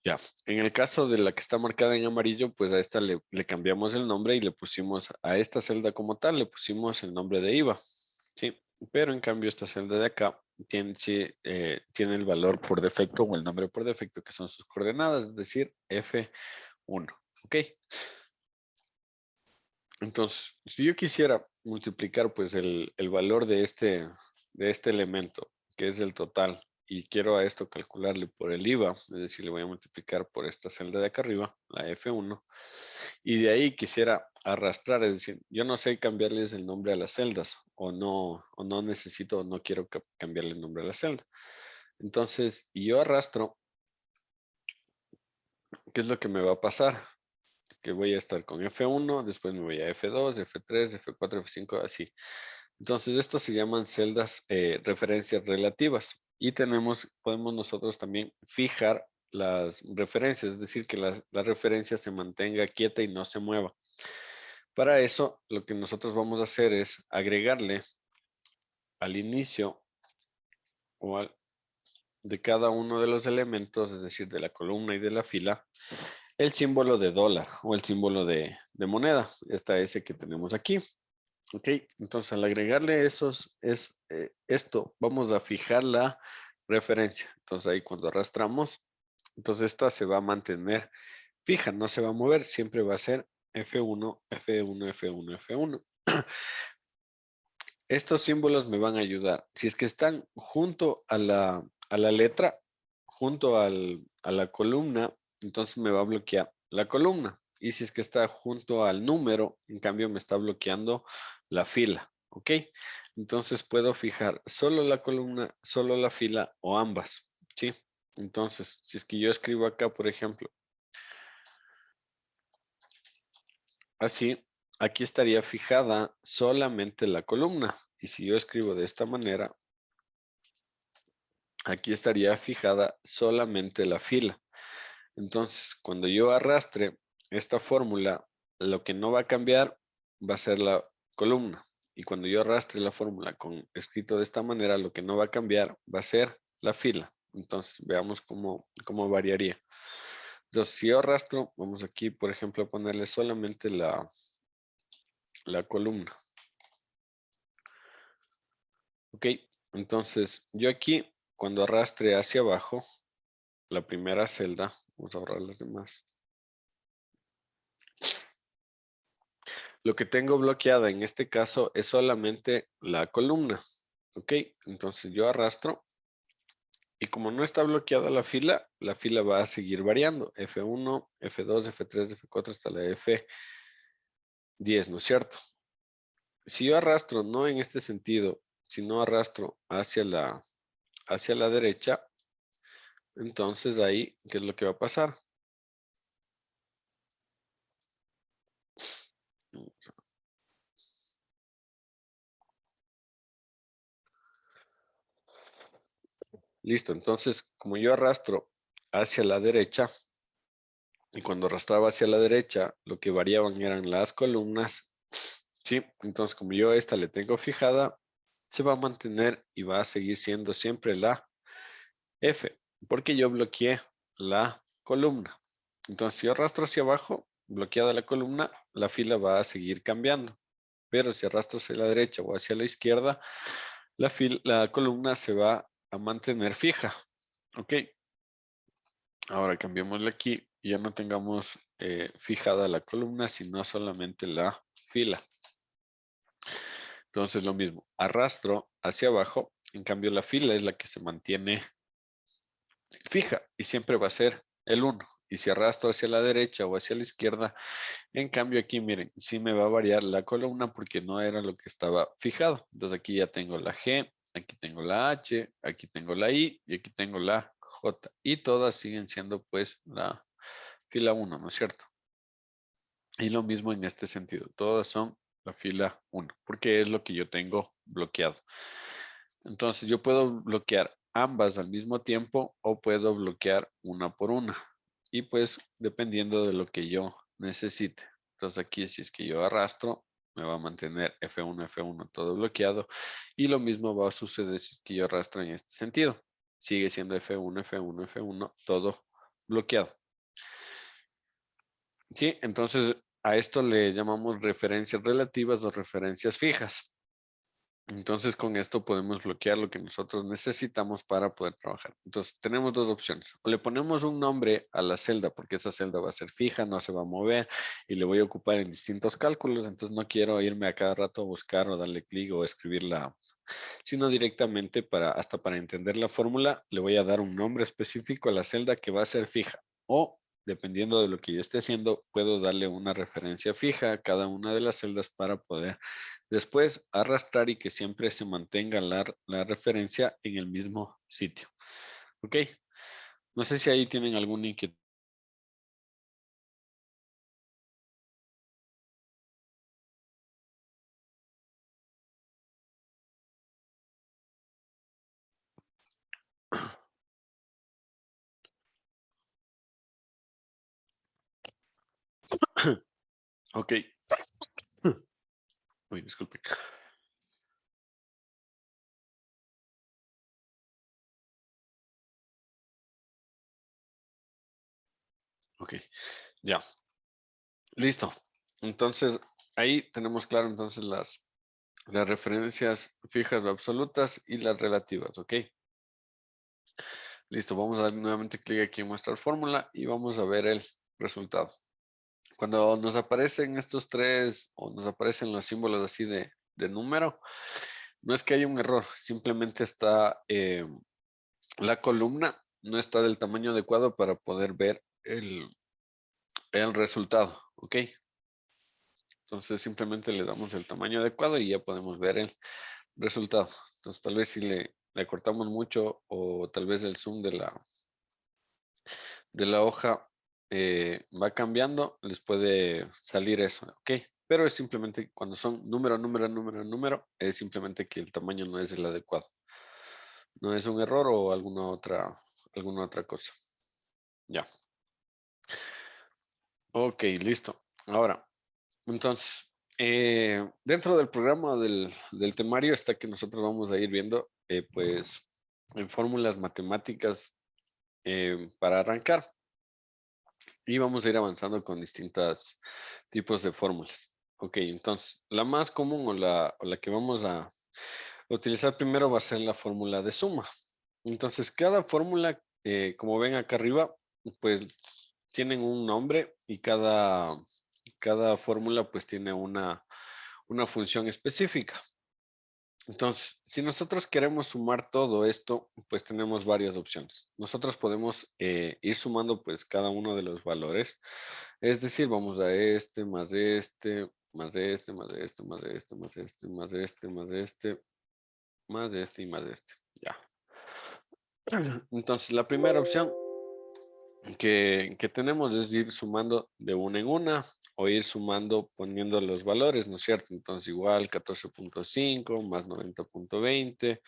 Ya, en el caso de la que está marcada en amarillo, pues a esta le cambiamos el nombre y le pusimos a esta celda como tal, le pusimos el nombre de IVA. Sí, pero en cambio esta celda de acá tiene, sí, tiene el valor por defecto o el nombre por defecto que son sus coordenadas, es decir, F1. ¿Ok? Entonces, si yo quisiera multiplicar pues el valor de este elemento, que es el total, y quiero a esto calcularle por el IVA, es decir, le voy a multiplicar por esta celda de acá arriba, la F1, y de ahí quisiera arrastrar, es decir, yo no sé cambiarles el nombre a las celdas, o no necesito, o no quiero cambiarle el nombre a la celda. Entonces, y yo arrastro, ¿qué es lo que me va a pasar? Que voy a estar con F1, después me voy a F2, F3, F4, F5, así. Entonces, estos se llaman celdas referencias relativas. Y podemos nosotros también fijar las referencias, es decir, que la referencia se mantenga quieta y no se mueva. Para eso, lo que nosotros vamos a hacer es agregarle al inicio de cada uno de los elementos, es decir, de la columna y de la fila, el símbolo de dólar o el símbolo de moneda, esta S que tenemos aquí. Ok, entonces al agregarle esto, vamos a fijar la referencia. Entonces ahí cuando arrastramos, entonces esta se va a mantener fija, no se va a mover, siempre va a ser F1, F1, F1, F1. Estos símbolos me van a ayudar. Si es que están junto a la letra, junto a la columna, entonces me va a bloquear la columna. Y si es que está junto al número, en cambio me está bloqueando la fila. ¿Ok? Entonces puedo fijar solo la columna, solo la fila o ambas. ¿Sí? Entonces, si es que yo escribo acá, por ejemplo, así, aquí estaría fijada solamente la columna. Y si yo escribo de esta manera, aquí estaría fijada solamente la fila. Entonces, cuando yo arrastre esta fórmula, lo que no va a cambiar va a ser la columna. Y cuando yo arrastre la fórmula con escrito de esta manera, lo que no va a cambiar va a ser la fila. Entonces, veamos cómo variaría. Entonces, si yo arrastro, vamos aquí, por ejemplo, a ponerle solamente la columna. Ok, entonces yo aquí, cuando arrastre hacia abajo, la primera celda, vamos a borrar las demás. Lo que tengo bloqueada en este caso es solamente la columna. Ok, entonces yo arrastro y como no está bloqueada la fila va a seguir variando. F1, F2, F3, F4 hasta la F10, ¿no es cierto? Si yo arrastro no en este sentido, sino arrastro hacia la derecha, entonces ahí, ¿qué es lo que va a pasar? Listo, entonces como yo arrastro hacia la derecha, y cuando arrastraba hacia la derecha, lo que variaban eran las columnas, ¿sí? Entonces como yo esta le tengo fijada, se va a mantener y va a seguir siendo siempre la F, porque yo bloqueé la columna. Entonces si yo arrastro hacia abajo, bloqueada la columna, la fila va a seguir cambiando. Pero si arrastro hacia la derecha o hacia la izquierda, la columna se va a mantener fija. Ok, ahora cambiémosle aquí y ya no tengamos fijada la columna, sino solamente la fila. Entonces lo mismo, arrastro hacia abajo, en cambio la fila es la que se mantiene fija y siempre va a ser el 1. Y si arrastro hacia la derecha o hacia la izquierda, en cambio aquí miren, sí me va a variar la columna porque no era lo que estaba fijado. Entonces aquí ya tengo la G, aquí tengo la H, aquí tengo la I y aquí tengo la J. Y todas siguen siendo pues la fila 1, ¿no es cierto? Y lo mismo en este sentido, todas son la fila 1, porque es lo que yo tengo bloqueado. Entonces yo puedo bloquear ambas al mismo tiempo o puedo bloquear una por una. Y pues dependiendo de lo que yo necesite. Entonces aquí si es que yo arrastro, me va a mantener F1, F1 todo bloqueado. Y lo mismo va a suceder si es que yo arrastro en este sentido. Sigue siendo F1, F1, F1 todo bloqueado. Sí, entonces a esto le llamamos referencias relativas o referencias fijas. Entonces con esto podemos bloquear lo que nosotros necesitamos para poder trabajar. Entonces tenemos dos opciones. O le ponemos un nombre a la celda porque esa celda va a ser fija, no se va a mover y le voy a ocupar en distintos cálculos. Entonces no quiero irme a cada rato a buscar o darle clic o escribirla, sino directamente hasta para entender la fórmula, le voy a dar un nombre específico a la celda que va a ser fija. O dependiendo de lo que yo esté haciendo, puedo darle una referencia fija a cada una de las celdas para poder después arrastrar y que siempre se mantenga la referencia en el mismo sitio. ¿Ok? No sé si ahí tienen algún inquietud. Ok. Uy, disculpen. Ok, ya. Listo. Entonces, ahí tenemos claro entonces las referencias fijas o absolutas y las relativas, ¿ok? Listo, vamos a dar nuevamente clic aquí en mostrar fórmula y vamos a ver el resultado. Cuando nos aparecen estos tres o nos aparecen los símbolos así de número, no es que haya un error, simplemente está la columna, no está del tamaño adecuado para poder ver el resultado, ¿ok? Entonces simplemente le damos el tamaño adecuado y ya podemos ver el resultado. Entonces tal vez si le cortamos mucho o tal vez el zoom de la hoja va cambiando, les puede salir eso, ¿ok? Pero es simplemente cuando son número, número, número, número, es simplemente que el tamaño no es el adecuado. No es un error o alguna otra cosa. Ya. Ok, listo. Ahora, entonces, dentro del programa del temario está que nosotros vamos a ir viendo, pues, en fórmulas matemáticas para arrancar y vamos a ir avanzando con distintos tipos de fórmulas. Ok, entonces, la más común o la que vamos a utilizar primero va a ser la fórmula de suma. Entonces, cada fórmula, como ven acá arriba, pues tienen un nombre y cada fórmula pues tiene una función específica. Entonces, si nosotros queremos sumar todo esto, pues tenemos varias opciones. Nosotros podemos ir sumando pues cada uno de los valores. Es decir, vamos a este, más este, más este, más este, más este, más este, más este, más este, más este y más este. Ya. Entonces, la primera opción que tenemos es ir sumando de una en una o ir sumando poniendo los valores, ¿no es cierto? Entonces, igual 14.5 más 90.20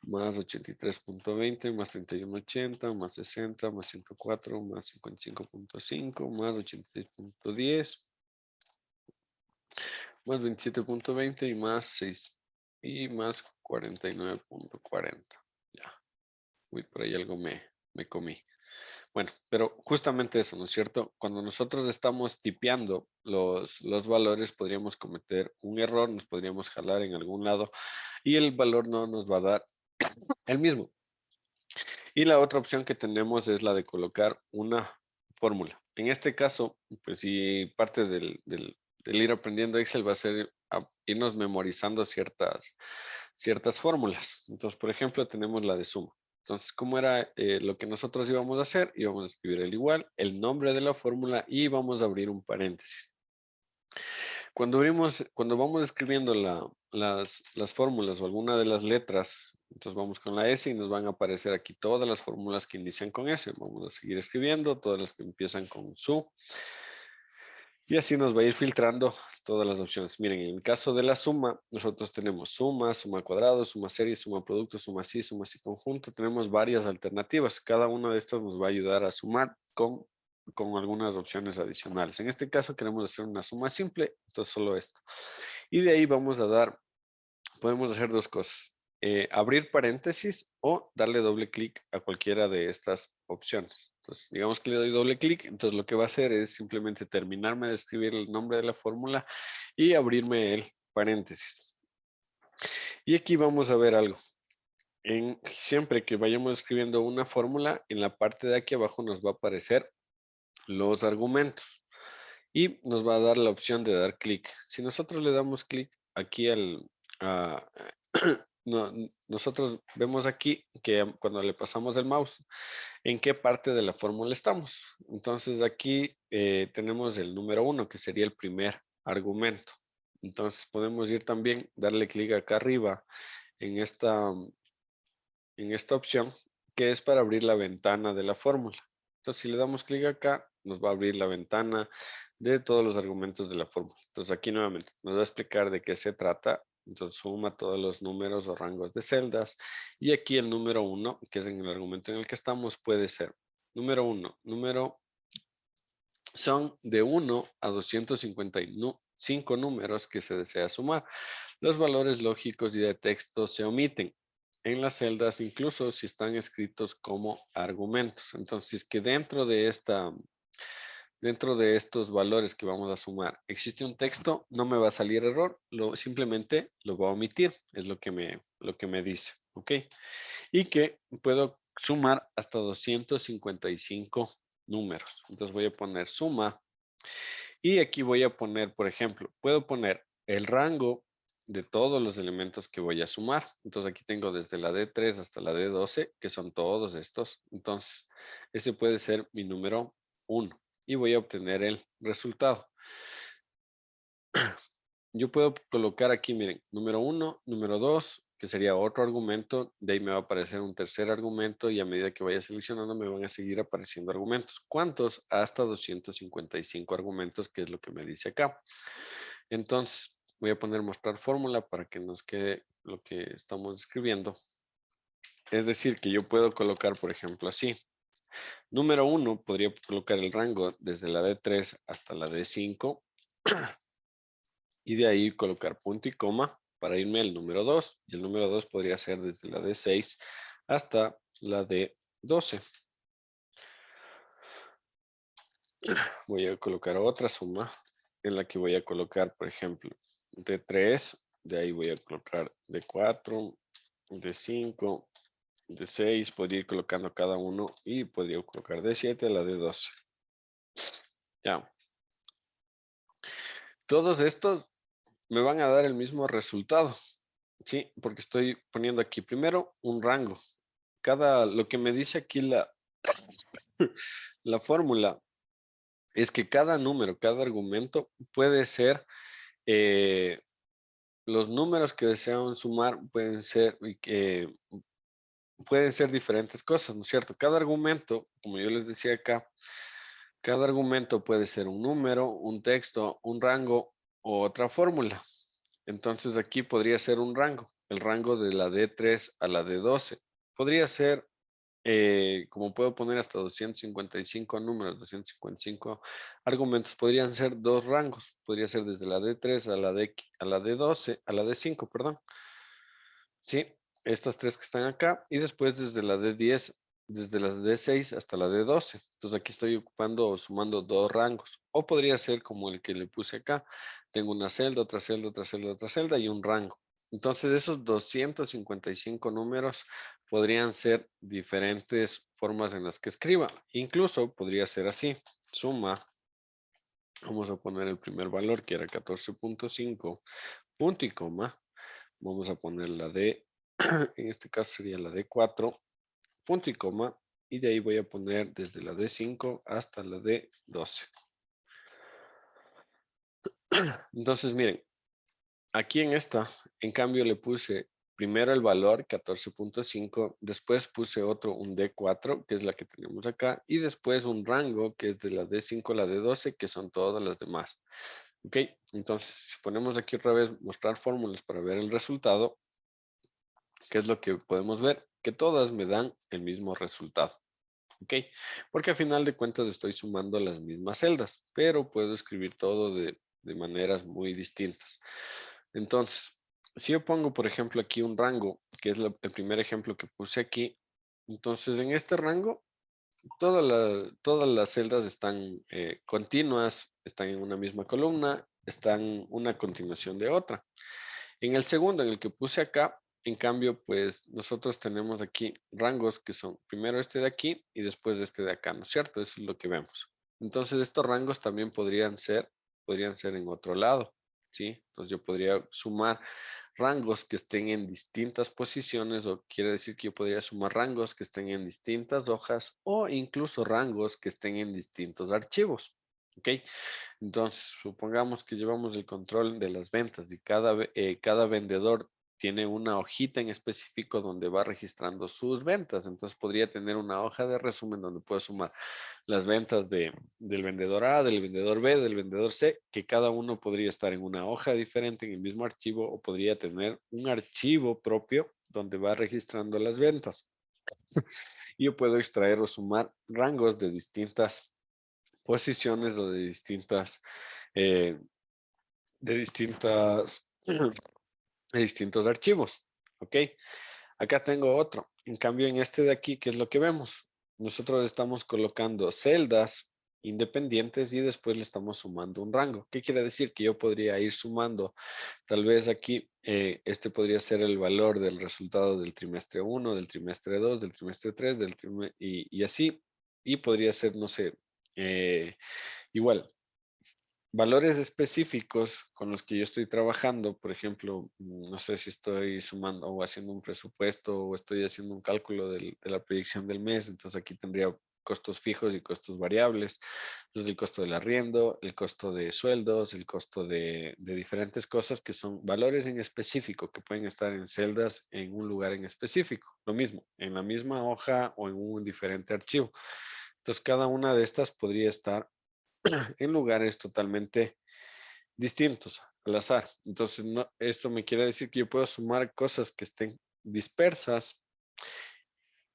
más 83.20 más 31.80 más 60 más 104 más 55.5 más 86.10 más 27.20 y más 6 y más 49.40. Ya, uy, por ahí algo me comí. Bueno, pero justamente eso, ¿no es cierto? Cuando nosotros estamos tipeando los valores, podríamos cometer un error, nos podríamos jalar en algún lado y el valor no nos va a dar el mismo. Y la otra opción que tenemos es la de colocar una fórmula. En este caso, pues si parte del ir aprendiendo Excel va a ser irnos memorizando ciertas fórmulas. Entonces, por ejemplo, tenemos la de suma. Entonces, ¿cómo era lo que nosotros íbamos a hacer? Íbamos a escribir el igual, el nombre de la fórmula y vamos a abrir un paréntesis. Cuando vamos escribiendo las fórmulas o alguna de las letras, entonces vamos con la S y nos van a aparecer aquí todas las fórmulas que inician con S. Vamos a seguir escribiendo, todas las que empiezan con su. Y así nos va a ir filtrando todas las opciones. Miren, en el caso de la suma, nosotros tenemos suma, suma cuadrado, suma serie, suma producto, suma sí conjunto. Tenemos varias alternativas. Cada una de estas nos va a ayudar a sumar con algunas opciones adicionales. En este caso queremos hacer una suma simple, entonces solo esto. Y de ahí podemos hacer dos cosas. Abrir paréntesis o darle doble clic a cualquiera de estas opciones. Entonces, digamos que le doy doble clic, entonces lo que va a hacer es simplemente terminarme de escribir el nombre de la fórmula y abrirme el paréntesis. Y aquí vamos a ver algo. Siempre que vayamos escribiendo una fórmula, en la parte de aquí abajo nos va a aparecer los argumentos y nos va a dar la opción de dar clic. Si nosotros le damos clic aquí a, nosotros vemos aquí que cuando le pasamos el mouse, en qué parte de la fórmula estamos. Entonces aquí tenemos el número 1, que sería el primer argumento. Entonces podemos ir también, darle clic acá arriba en esta opción, que es para abrir la ventana de la fórmula. Entonces, si le damos clic acá, nos va a abrir la ventana de todos los argumentos de la fórmula. Entonces, aquí nuevamente nos va a explicar de qué se trata. Entonces, suma todos los números o rangos de celdas. Y aquí el número 1, que es en el argumento en el que estamos, puede ser número 1, son de 1 a 255 números que se desea sumar. Los valores lógicos y de texto se omiten en las celdas, incluso si están escritos como argumentos. Entonces, que dentro de estos valores que vamos a sumar, existe un texto, no me va a salir error, simplemente lo va a omitir, es lo que me dice, ¿ok? Y que puedo sumar hasta 255 números. Entonces voy a poner suma y aquí voy a poner, por ejemplo, puedo poner el rango de todos los elementos que voy a sumar. Entonces aquí tengo desde la D3 hasta la D12, que son todos estos. Entonces, ese puede ser mi número 1 y voy a obtener el resultado. Yo puedo colocar aquí, miren, número 1, número 2, que sería otro argumento. De ahí me va a aparecer un tercer argumento y a medida que vaya seleccionando me van a seguir apareciendo argumentos. ¿Cuántos? Hasta 255 argumentos, que es lo que me dice acá. Entonces, voy a poner mostrar fórmula para que nos quede lo que estamos escribiendo. Es decir, que yo puedo colocar, por ejemplo, así. Número 1, podría colocar el rango desde la D3 hasta la D5 y de ahí colocar punto y coma para irme al número 2. Y el número 2 podría ser desde la D6 hasta la D12. Voy a colocar otra suma en la que voy a colocar, por ejemplo, D3, de ahí voy a colocar D4, D5, D6, podría ir colocando cada uno y podría colocar D7 a la D12. Ya. Todos estos me van a dar el mismo resultado, ¿sí? Porque estoy poniendo aquí primero un rango. Lo que me dice aquí la fórmula es que cada número, cada argumento puede ser, los números que desean sumar pueden ser diferentes cosas, ¿no es cierto? Cada argumento, como yo les decía acá, cada argumento puede ser un número, un texto, un rango o otra fórmula. Entonces aquí podría ser un rango, el rango de la D3 a la D12. Podría ser, como puedo poner hasta 255 números, 255 argumentos, podrían ser dos rangos. Podría ser desde la D3 a la D12, a la D5, perdón. Sí, estas tres que están acá y después desde la D10, desde la D6 hasta la D12. Entonces aquí estoy ocupando o sumando dos rangos. O podría ser como el que le puse acá. Tengo una celda, otra celda, otra celda, otra celda y un rango. Entonces esos 255 números podrían ser diferentes formas en las que escriba. Incluso podría ser así. Suma. Vamos a poner el primer valor que era 14.5, punto y coma. Vamos a poner la D, en este caso sería la D4, punto y coma, y de ahí voy a poner desde la D5 hasta la D12. Entonces, miren, aquí en esta, en cambio le puse primero el valor 14.5, después puse otro, un D4, que es la que tenemos acá, y después un rango, que es de la D5 a la D12, que son todas las demás. Ok, entonces si ponemos aquí otra vez mostrar fórmulas para ver el resultado, ¿qué es lo que podemos ver? Que todas me dan el mismo resultado. ¿Ok? Porque a final de cuentas estoy sumando las mismas celdas, pero puedo escribir todo de maneras muy distintas. Entonces, si yo pongo, por ejemplo, aquí un rango, que es el primer ejemplo que puse aquí, entonces en este rango, todas las celdas están continuas, están en una misma columna, están una a continuación de otra. En el segundo, en el que puse acá, en cambio, pues nosotros tenemos aquí rangos que son primero este de aquí y después de este de acá, ¿no es cierto? Eso es lo que vemos. Entonces, estos rangos también podrían ser en otro lado, ¿sí? Entonces, yo podría sumar rangos que estén en distintas posiciones o quiere decir que yo podría sumar rangos que estén en distintas hojas o incluso rangos que estén en distintos archivos, ¿ok? Entonces, supongamos que llevamos el control de las ventas y cada vendedor tiene una hojita en específico donde va registrando sus ventas. Entonces, podría tener una hoja de resumen donde puedo sumar las ventas del vendedor A, del vendedor B, del vendedor C, que cada uno podría estar en una hoja diferente en el mismo archivo o podría tener un archivo propio donde va registrando las ventas. Y yo puedo extraer o sumar rangos de distintas posiciones o eh, de distintas, de distintos archivos. ¿Ok? Acá tengo otro. En cambio, en este de aquí, ¿qué es lo que vemos? Nosotros estamos colocando celdas independientes y después le estamos sumando un rango. ¿Qué quiere decir? Que yo podría ir sumando, tal vez aquí, este podría ser el valor del resultado del trimestre 1, del trimestre 2, del trimestre 3, y así, y podría ser, no sé, igual, valores específicos con los que yo estoy trabajando, por ejemplo, no sé si estoy sumando o haciendo un presupuesto o estoy haciendo un cálculo de la proyección del mes, entonces aquí tendría costos fijos y costos variables. Entonces el costo del arriendo, el costo de sueldos, el costo de diferentes cosas que son valores en específico que pueden estar en celdas en un lugar en específico. Lo mismo, en la misma hoja o en un diferente archivo. Entonces cada una de estas podría estar en lugares totalmente distintos, al azar. Entonces, esto me quiere decir que yo puedo sumar cosas que estén dispersas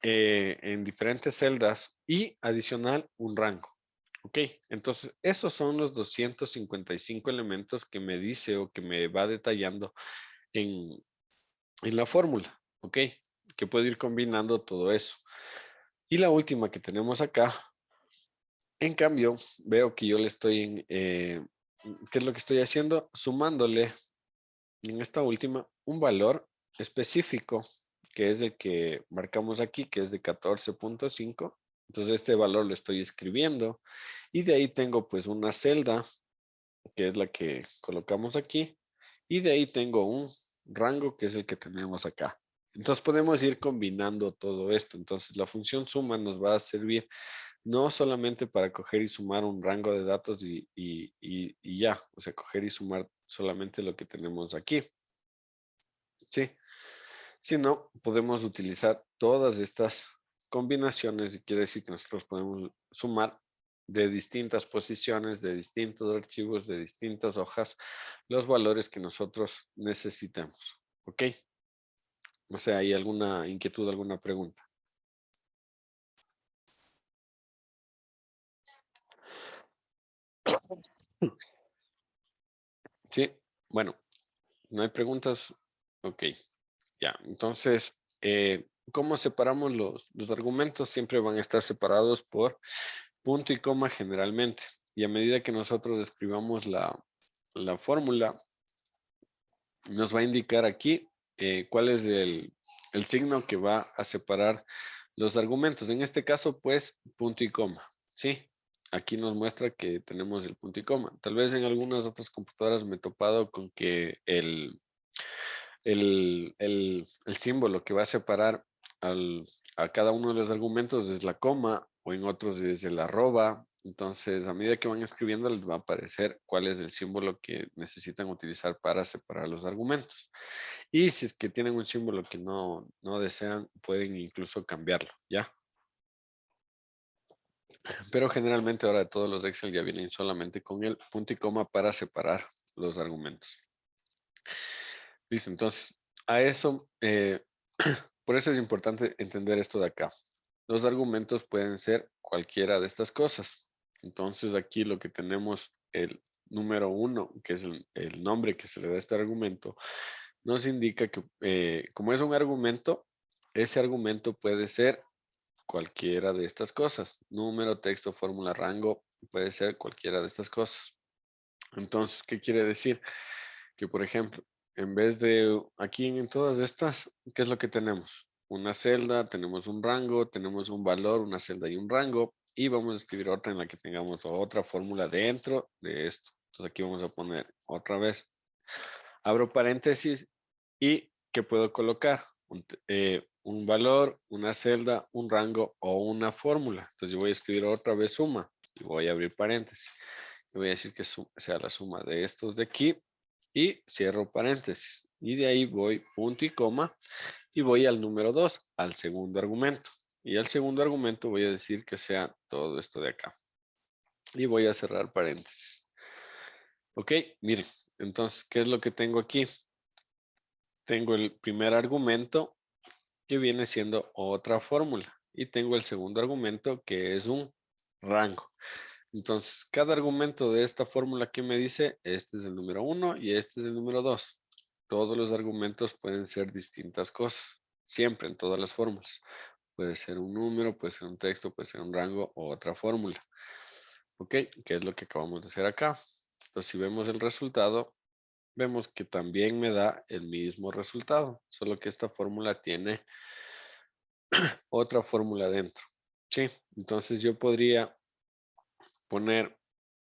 en diferentes celdas y adicional un rango. Ok, entonces esos son los 255 elementos que me dice o que me va detallando en, en la fórmula. Ok, que puedo ir combinando todo eso. Y la última que tenemos acá, en cambio, veo que yo le estoy ¿qué es lo que estoy haciendo? Sumándole en esta última un valor específico, que es el que marcamos aquí, que es de 14.5. Entonces este valor lo estoy escribiendo y de ahí tengo pues una celda, que es la que colocamos aquí, y de ahí tengo un rango, que es el que tenemos acá. Entonces podemos ir combinando todo esto. Entonces la función suma nos va a servir no solamente para coger y sumar un rango de datos y ya, o sea, coger y sumar solamente lo que tenemos aquí. Sí, si no, podemos utilizar todas estas combinaciones y quiere decir que nosotros podemos sumar de distintas posiciones, de distintos archivos, de distintas hojas, los valores que nosotros necesitemos. ¿Ok? O sea, ¿hay alguna inquietud, alguna pregunta? Sí, bueno, no hay preguntas. Ok, ya. Entonces, ¿cómo separamos los argumentos? Siempre van a estar separados por punto y coma generalmente. Y a medida que nosotros escribamos la fórmula, nos va a indicar aquí cuál es el signo que va a separar los argumentos. En este caso, pues, punto y coma. Sí, aquí nos muestra que tenemos el punto y coma. Tal vez en algunas otras computadoras me he topado con que el símbolo que va a separar a cada uno de los argumentos es la coma o en otros desde la arroba. Entonces, a medida que van escribiendo, les va a aparecer cuál es el símbolo que necesitan utilizar para separar los argumentos. Y si es que tienen un símbolo que no desean, pueden incluso cambiarlo, ¿ya? Pero generalmente ahora todos los Excel ya vienen solamente con el punto y coma para separar los argumentos. Listo, entonces, a eso, por eso es importante entender esto de acá. Los argumentos pueden ser cualquiera de estas cosas. Entonces, aquí lo que tenemos, el número 1, que es el nombre que se le da a este argumento, nos indica que como es un argumento, ese argumento puede ser cualquiera de estas cosas. Número, texto, fórmula, rango, puede ser cualquiera de estas cosas. Entonces, ¿qué quiere decir? Que, por ejemplo, en vez de aquí en todas estas, ¿qué es lo que tenemos? Una celda, tenemos un rango, tenemos un valor, una celda y un rango, y vamos a escribir otra en la que tengamos otra fórmula dentro de esto. Entonces aquí vamos a poner otra vez, abro paréntesis y ¿qué puedo colocar? Un valor, una celda, un rango o una fórmula. Entonces yo voy a escribir otra vez suma y voy a abrir paréntesis. Y voy a decir que sea la suma de estos de aquí y cierro paréntesis. Y de ahí voy punto y coma y voy al número 2, al segundo argumento. Y al segundo argumento voy a decir que sea todo esto de acá. Y voy a cerrar paréntesis. Ok, miren, entonces, ¿qué es lo que tengo aquí? Tengo el primer argumento que viene siendo otra fórmula y tengo el segundo argumento que es un rango. Entonces, cada argumento de esta fórmula que me dice, este es el número 1 y este es el número 2. Todos los argumentos pueden ser distintas cosas, siempre en todas las fórmulas. Puede ser un número, puede ser un texto, puede ser un rango o otra fórmula. ¿Ok? Que es lo que acabamos de hacer acá. Entonces, si vemos el resultado, vemos que también me da el mismo resultado, solo que esta fórmula tiene otra fórmula dentro. ¿Sí? Entonces, yo podría poner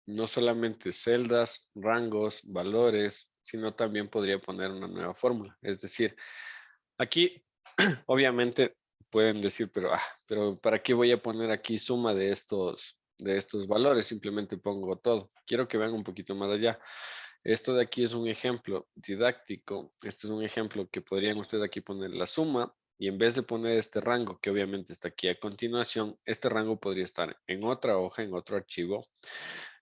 no solamente celdas, rangos, valores, sino también podría poner una nueva fórmula. Es decir, aquí obviamente pueden decir, pero ¿para qué voy a poner aquí suma de estos valores? Simplemente pongo todo. Quiero que vean un poquito más allá. Esto de aquí es un ejemplo didáctico. Este es un ejemplo que podrían ustedes aquí poner la suma y en vez de poner este rango, que obviamente está aquí a continuación, este rango podría estar en otra hoja, en otro archivo.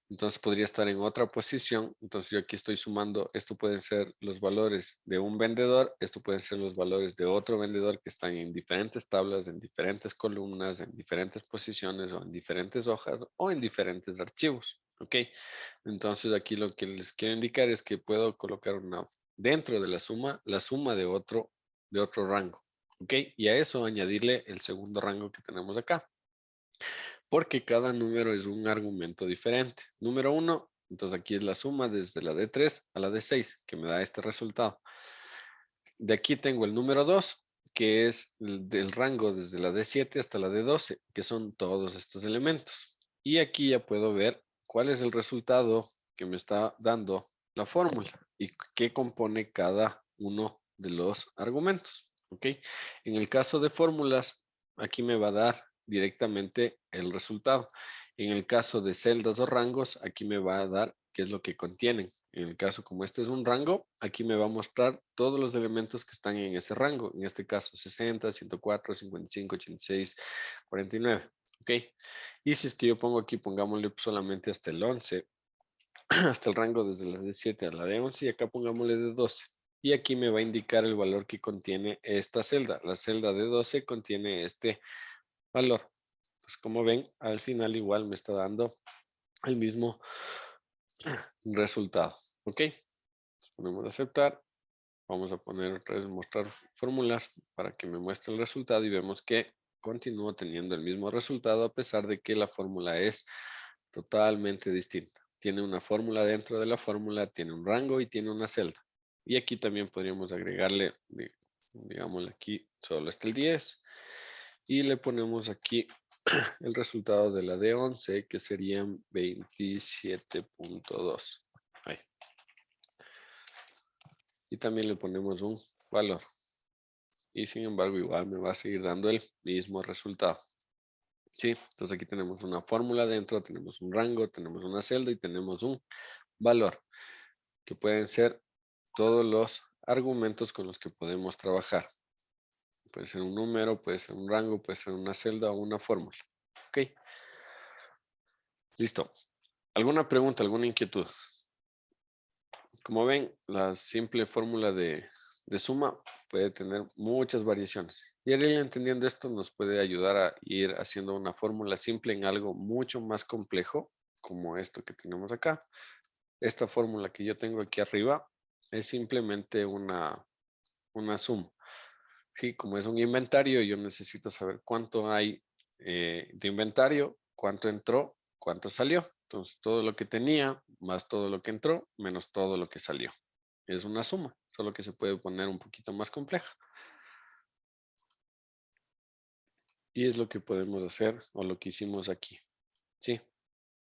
Entonces podría estar en otra posición. Entonces yo aquí estoy sumando, esto pueden ser los valores de un vendedor, esto pueden ser los valores de otro vendedor que están en diferentes tablas, en diferentes columnas, en diferentes posiciones o en diferentes hojas o en diferentes archivos. ¿Ok? Entonces aquí lo que les quiero indicar es que puedo colocar una dentro de la suma de otro rango. ¿Ok? Y a eso añadirle el segundo rango que tenemos acá porque cada número es un argumento diferente. Número 1, entonces aquí es la suma desde la de 3 a la de 6, que me da este resultado. De aquí tengo el número 2, que es el del rango desde la de 7 hasta la de 12, que son todos estos elementos. Y aquí ya puedo ver cuál es el resultado que me está dando la fórmula y qué compone cada uno de los argumentos. ¿Ok? En el caso de fórmulas, aquí me va a dar directamente el resultado. En el caso de celdas o rangos, aquí me va a dar qué es lo que contienen. En el caso como este es un rango, aquí me va a mostrar todos los elementos que están en ese rango. En este caso 60, 104, 55, 86, 49. ¿Ok? Y si es que yo pongo aquí, pongámosle solamente hasta el 11, hasta el rango desde la de 7 a la de 11 y acá pongámosle de 12. Y aquí me va a indicar el valor que contiene esta celda. La celda de 12 contiene este valor. Pues como ven, al final igual me está dando el mismo resultado. ¿Ok? Ponemos a aceptar. Vamos a poner otra vez mostrar fórmulas para que me muestre el resultado y vemos que continúo teniendo el mismo resultado a pesar de que la fórmula es totalmente distinta. Tiene una fórmula dentro de la fórmula, tiene un rango y tiene una celda. Y aquí también podríamos agregarle, digámosle aquí, solo hasta el 10. Y le ponemos aquí el resultado de la de 11, que serían 27.2. Ahí. Y también le ponemos un valor. Y sin embargo, igual me va a seguir dando el mismo resultado. Sí, entonces aquí tenemos una fórmula dentro, tenemos un rango, tenemos una celda y tenemos un valor, que pueden ser todos los argumentos con los que podemos trabajar. Puede ser un número, puede ser un rango, puede ser una celda o una fórmula. Ok. Listo. ¿Alguna pregunta, alguna inquietud? Como ven, la simple fórmula de suma puede tener muchas variaciones. Y al ir entendiendo esto nos puede ayudar a ir haciendo una fórmula simple en algo mucho más complejo, como esto que tenemos acá. Esta fórmula que yo tengo aquí arriba es simplemente una suma. Sí, como es un inventario, yo necesito saber cuánto hay de inventario, cuánto entró, cuánto salió. Entonces, todo lo que tenía, más todo lo que entró, menos todo lo que salió. Es una suma, solo que se puede poner un poquito más compleja. Y es lo que podemos hacer o lo que hicimos aquí. Sí,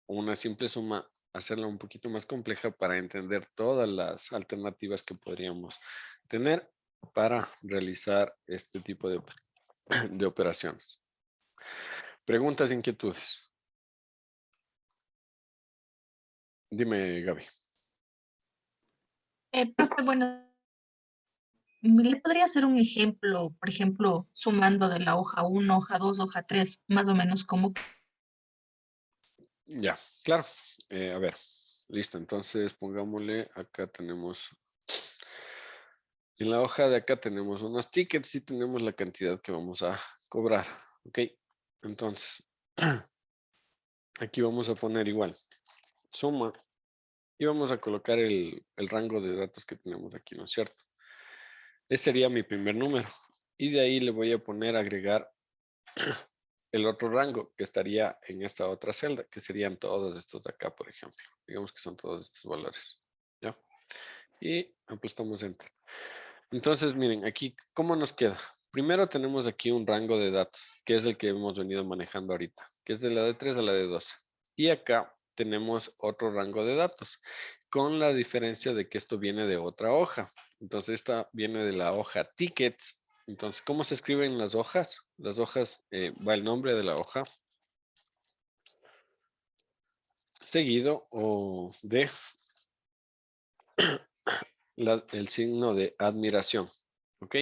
una simple suma, hacerla un poquito más compleja para entender todas las alternativas que podríamos tener para realizar este tipo de operaciones. Preguntas, inquietudes. Dime, Gaby. Profe, bueno, ¿me le podría hacer un ejemplo, por ejemplo, sumando de la hoja uno, hoja 2, hoja 3, más o menos como... Ya, claro. A ver, listo. Entonces, pongámosle, acá tenemos, en la hoja de acá tenemos unos tickets y tenemos la cantidad que vamos a cobrar. Ok, entonces, aquí vamos a poner igual, suma, y vamos a colocar el rango de datos que tenemos aquí, ¿no es cierto? Ese sería mi primer número. Y de ahí le voy a poner agregar el otro rango que estaría en esta otra celda, que serían todos estos de acá, por ejemplo. Digamos que son todos estos valores. ¿Ya? Y aplastamos Enter. Entonces, miren, aquí, ¿cómo nos queda? Primero tenemos aquí un rango de datos, que es el que hemos venido manejando ahorita, que es de la de 3 a la de 12. Y acá tenemos otro rango de datos, con la diferencia de que esto viene de otra hoja. Entonces, esta viene de la hoja tickets. Entonces, ¿cómo se escriben las hojas? Las hojas, va el nombre de la hoja, seguido o de el signo de admiración. ¿Ok?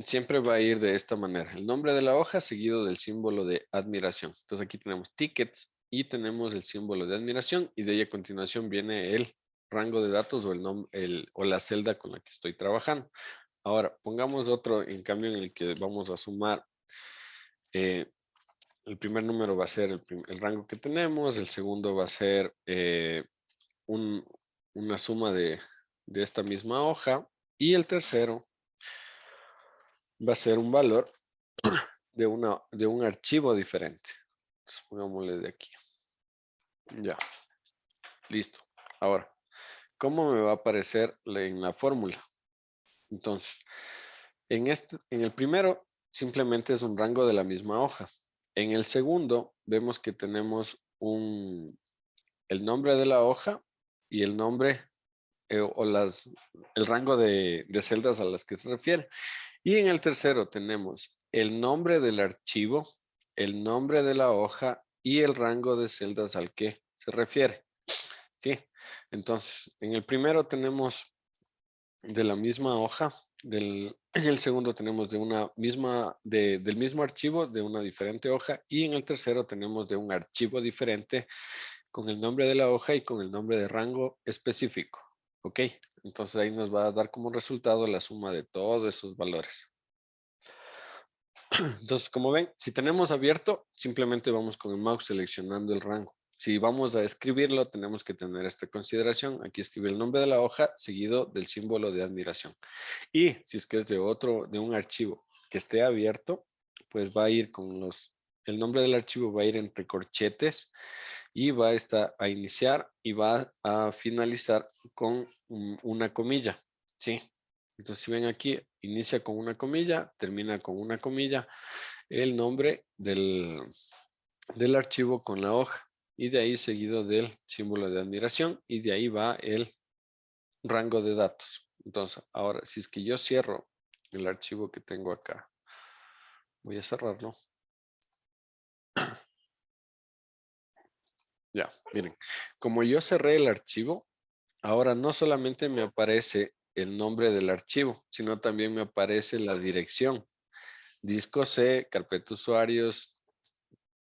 Siempre va a ir de esta manera. El nombre de la hoja seguido del símbolo de admiración. Entonces aquí tenemos tickets y tenemos el símbolo de admiración y de ahí a continuación viene el rango de datos o, o la celda con la que estoy trabajando. Ahora, pongamos otro en cambio en el que vamos a sumar. El primer número va a ser el rango que tenemos, el segundo va a ser una suma de esta misma hoja y el tercero va a ser un valor de un archivo diferente. Entonces, pongámosle de aquí. Ya, listo. Ahora, ¿cómo me va a aparecer en la fórmula? Entonces, en el primero, simplemente es un rango de la misma hoja. En el segundo, vemos que tenemos el nombre de la hoja y el nombre el rango de celdas a las que se refiere. Y en el tercero tenemos el nombre del archivo, el nombre de la hoja y el rango de celdas al que se refiere. ¿Sí? Entonces, en el primero tenemos de la misma hoja, en el segundo tenemos del mismo archivo, de una diferente hoja, y en el tercero tenemos de un archivo diferente con el nombre de la hoja y con el nombre de rango específico. ¿Ok? Entonces ahí nos va a dar como resultado la suma de todos esos valores. Entonces, como ven, si tenemos abierto, simplemente vamos con el mouse seleccionando el rango. Si vamos a escribirlo, tenemos que tener esta consideración. Aquí escribe el nombre de la hoja seguido del símbolo de admiración. Y si es que es de un archivo que esté abierto, pues va a ir el nombre del archivo va a ir entre corchetes y va a iniciar y va a finalizar con una comilla. ¿Sí? Entonces, si ven aquí, inicia con una comilla, termina con una comilla, el nombre del archivo con la hoja y de ahí seguido del símbolo de admiración y de ahí va el rango de datos. Entonces, ahora, si es que yo cierro el archivo que tengo acá, voy a cerrarlo. Ya, miren, como yo cerré el archivo, ahora no solamente me aparece el nombre del archivo, sino también me aparece la dirección. Disco C, carpeta usuarios,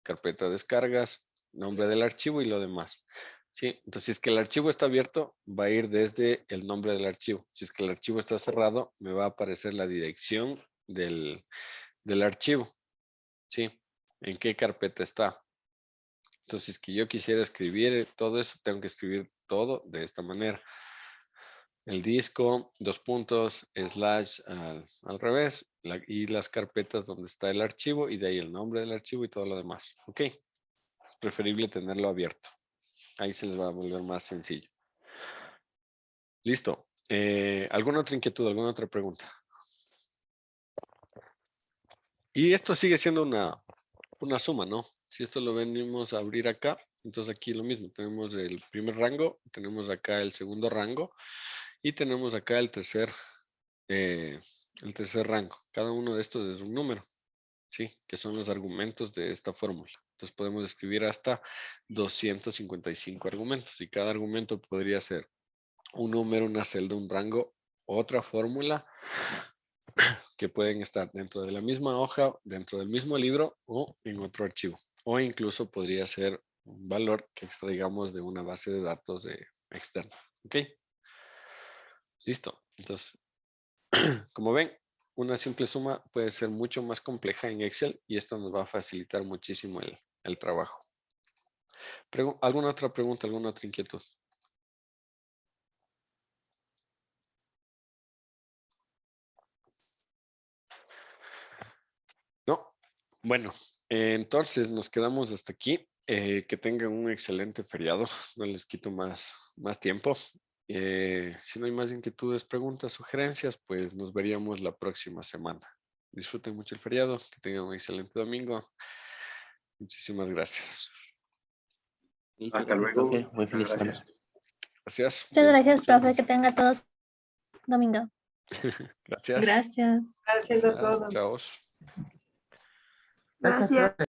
carpeta descargas, nombre del archivo y lo demás. ¿Sí? Entonces, si es que el archivo está abierto, va a ir desde el nombre del archivo. Si es que el archivo está cerrado, me va a aparecer la dirección del archivo. ¿Sí? ¿En qué carpeta está? Entonces, si es que yo quisiera escribir todo eso, tengo que escribir todo de esta manera. El disco, dos puntos, slash al revés, y las carpetas donde está el archivo, y de ahí el nombre del archivo y todo lo demás. Ok, es preferible tenerlo abierto. Ahí se les va a volver más sencillo. Listo. ¿Alguna otra inquietud, alguna otra pregunta? Y esto sigue siendo una suma, ¿no? Si esto lo venimos a abrir acá, entonces aquí lo mismo. Tenemos el primer rango, tenemos acá el segundo rango y tenemos acá el tercer rango. Cada uno de estos es un número, ¿sí? Que son los argumentos de esta fórmula. Entonces podemos escribir hasta 255 argumentos y cada argumento podría ser un número, una celda, un rango, otra fórmula que pueden estar dentro de la misma hoja, dentro del mismo libro o en otro archivo. O incluso podría ser un valor que extraigamos de una base de datos externa. ¿Ok? Listo. Entonces, como ven, una simple suma puede ser mucho más compleja en Excel y esto nos va a facilitar muchísimo el trabajo. ¿Alguna otra pregunta, alguna otra inquietud? Bueno, entonces nos quedamos hasta aquí. Que tengan un excelente feriado. No les quito más tiempo. Si no hay más inquietudes, preguntas, sugerencias, pues nos veríamos la próxima semana. Disfruten mucho el feriado. Que tengan un excelente domingo. Muchísimas gracias. Listo, Hasta gracias, luego. profe. Buen fin de Muchas semana. gracias. Gracias. Muchas Cuídense gracias, mucho. profe. Que tenga todos domingo. Gracias. Gracias. Gracias a todos. Chao. Gracias.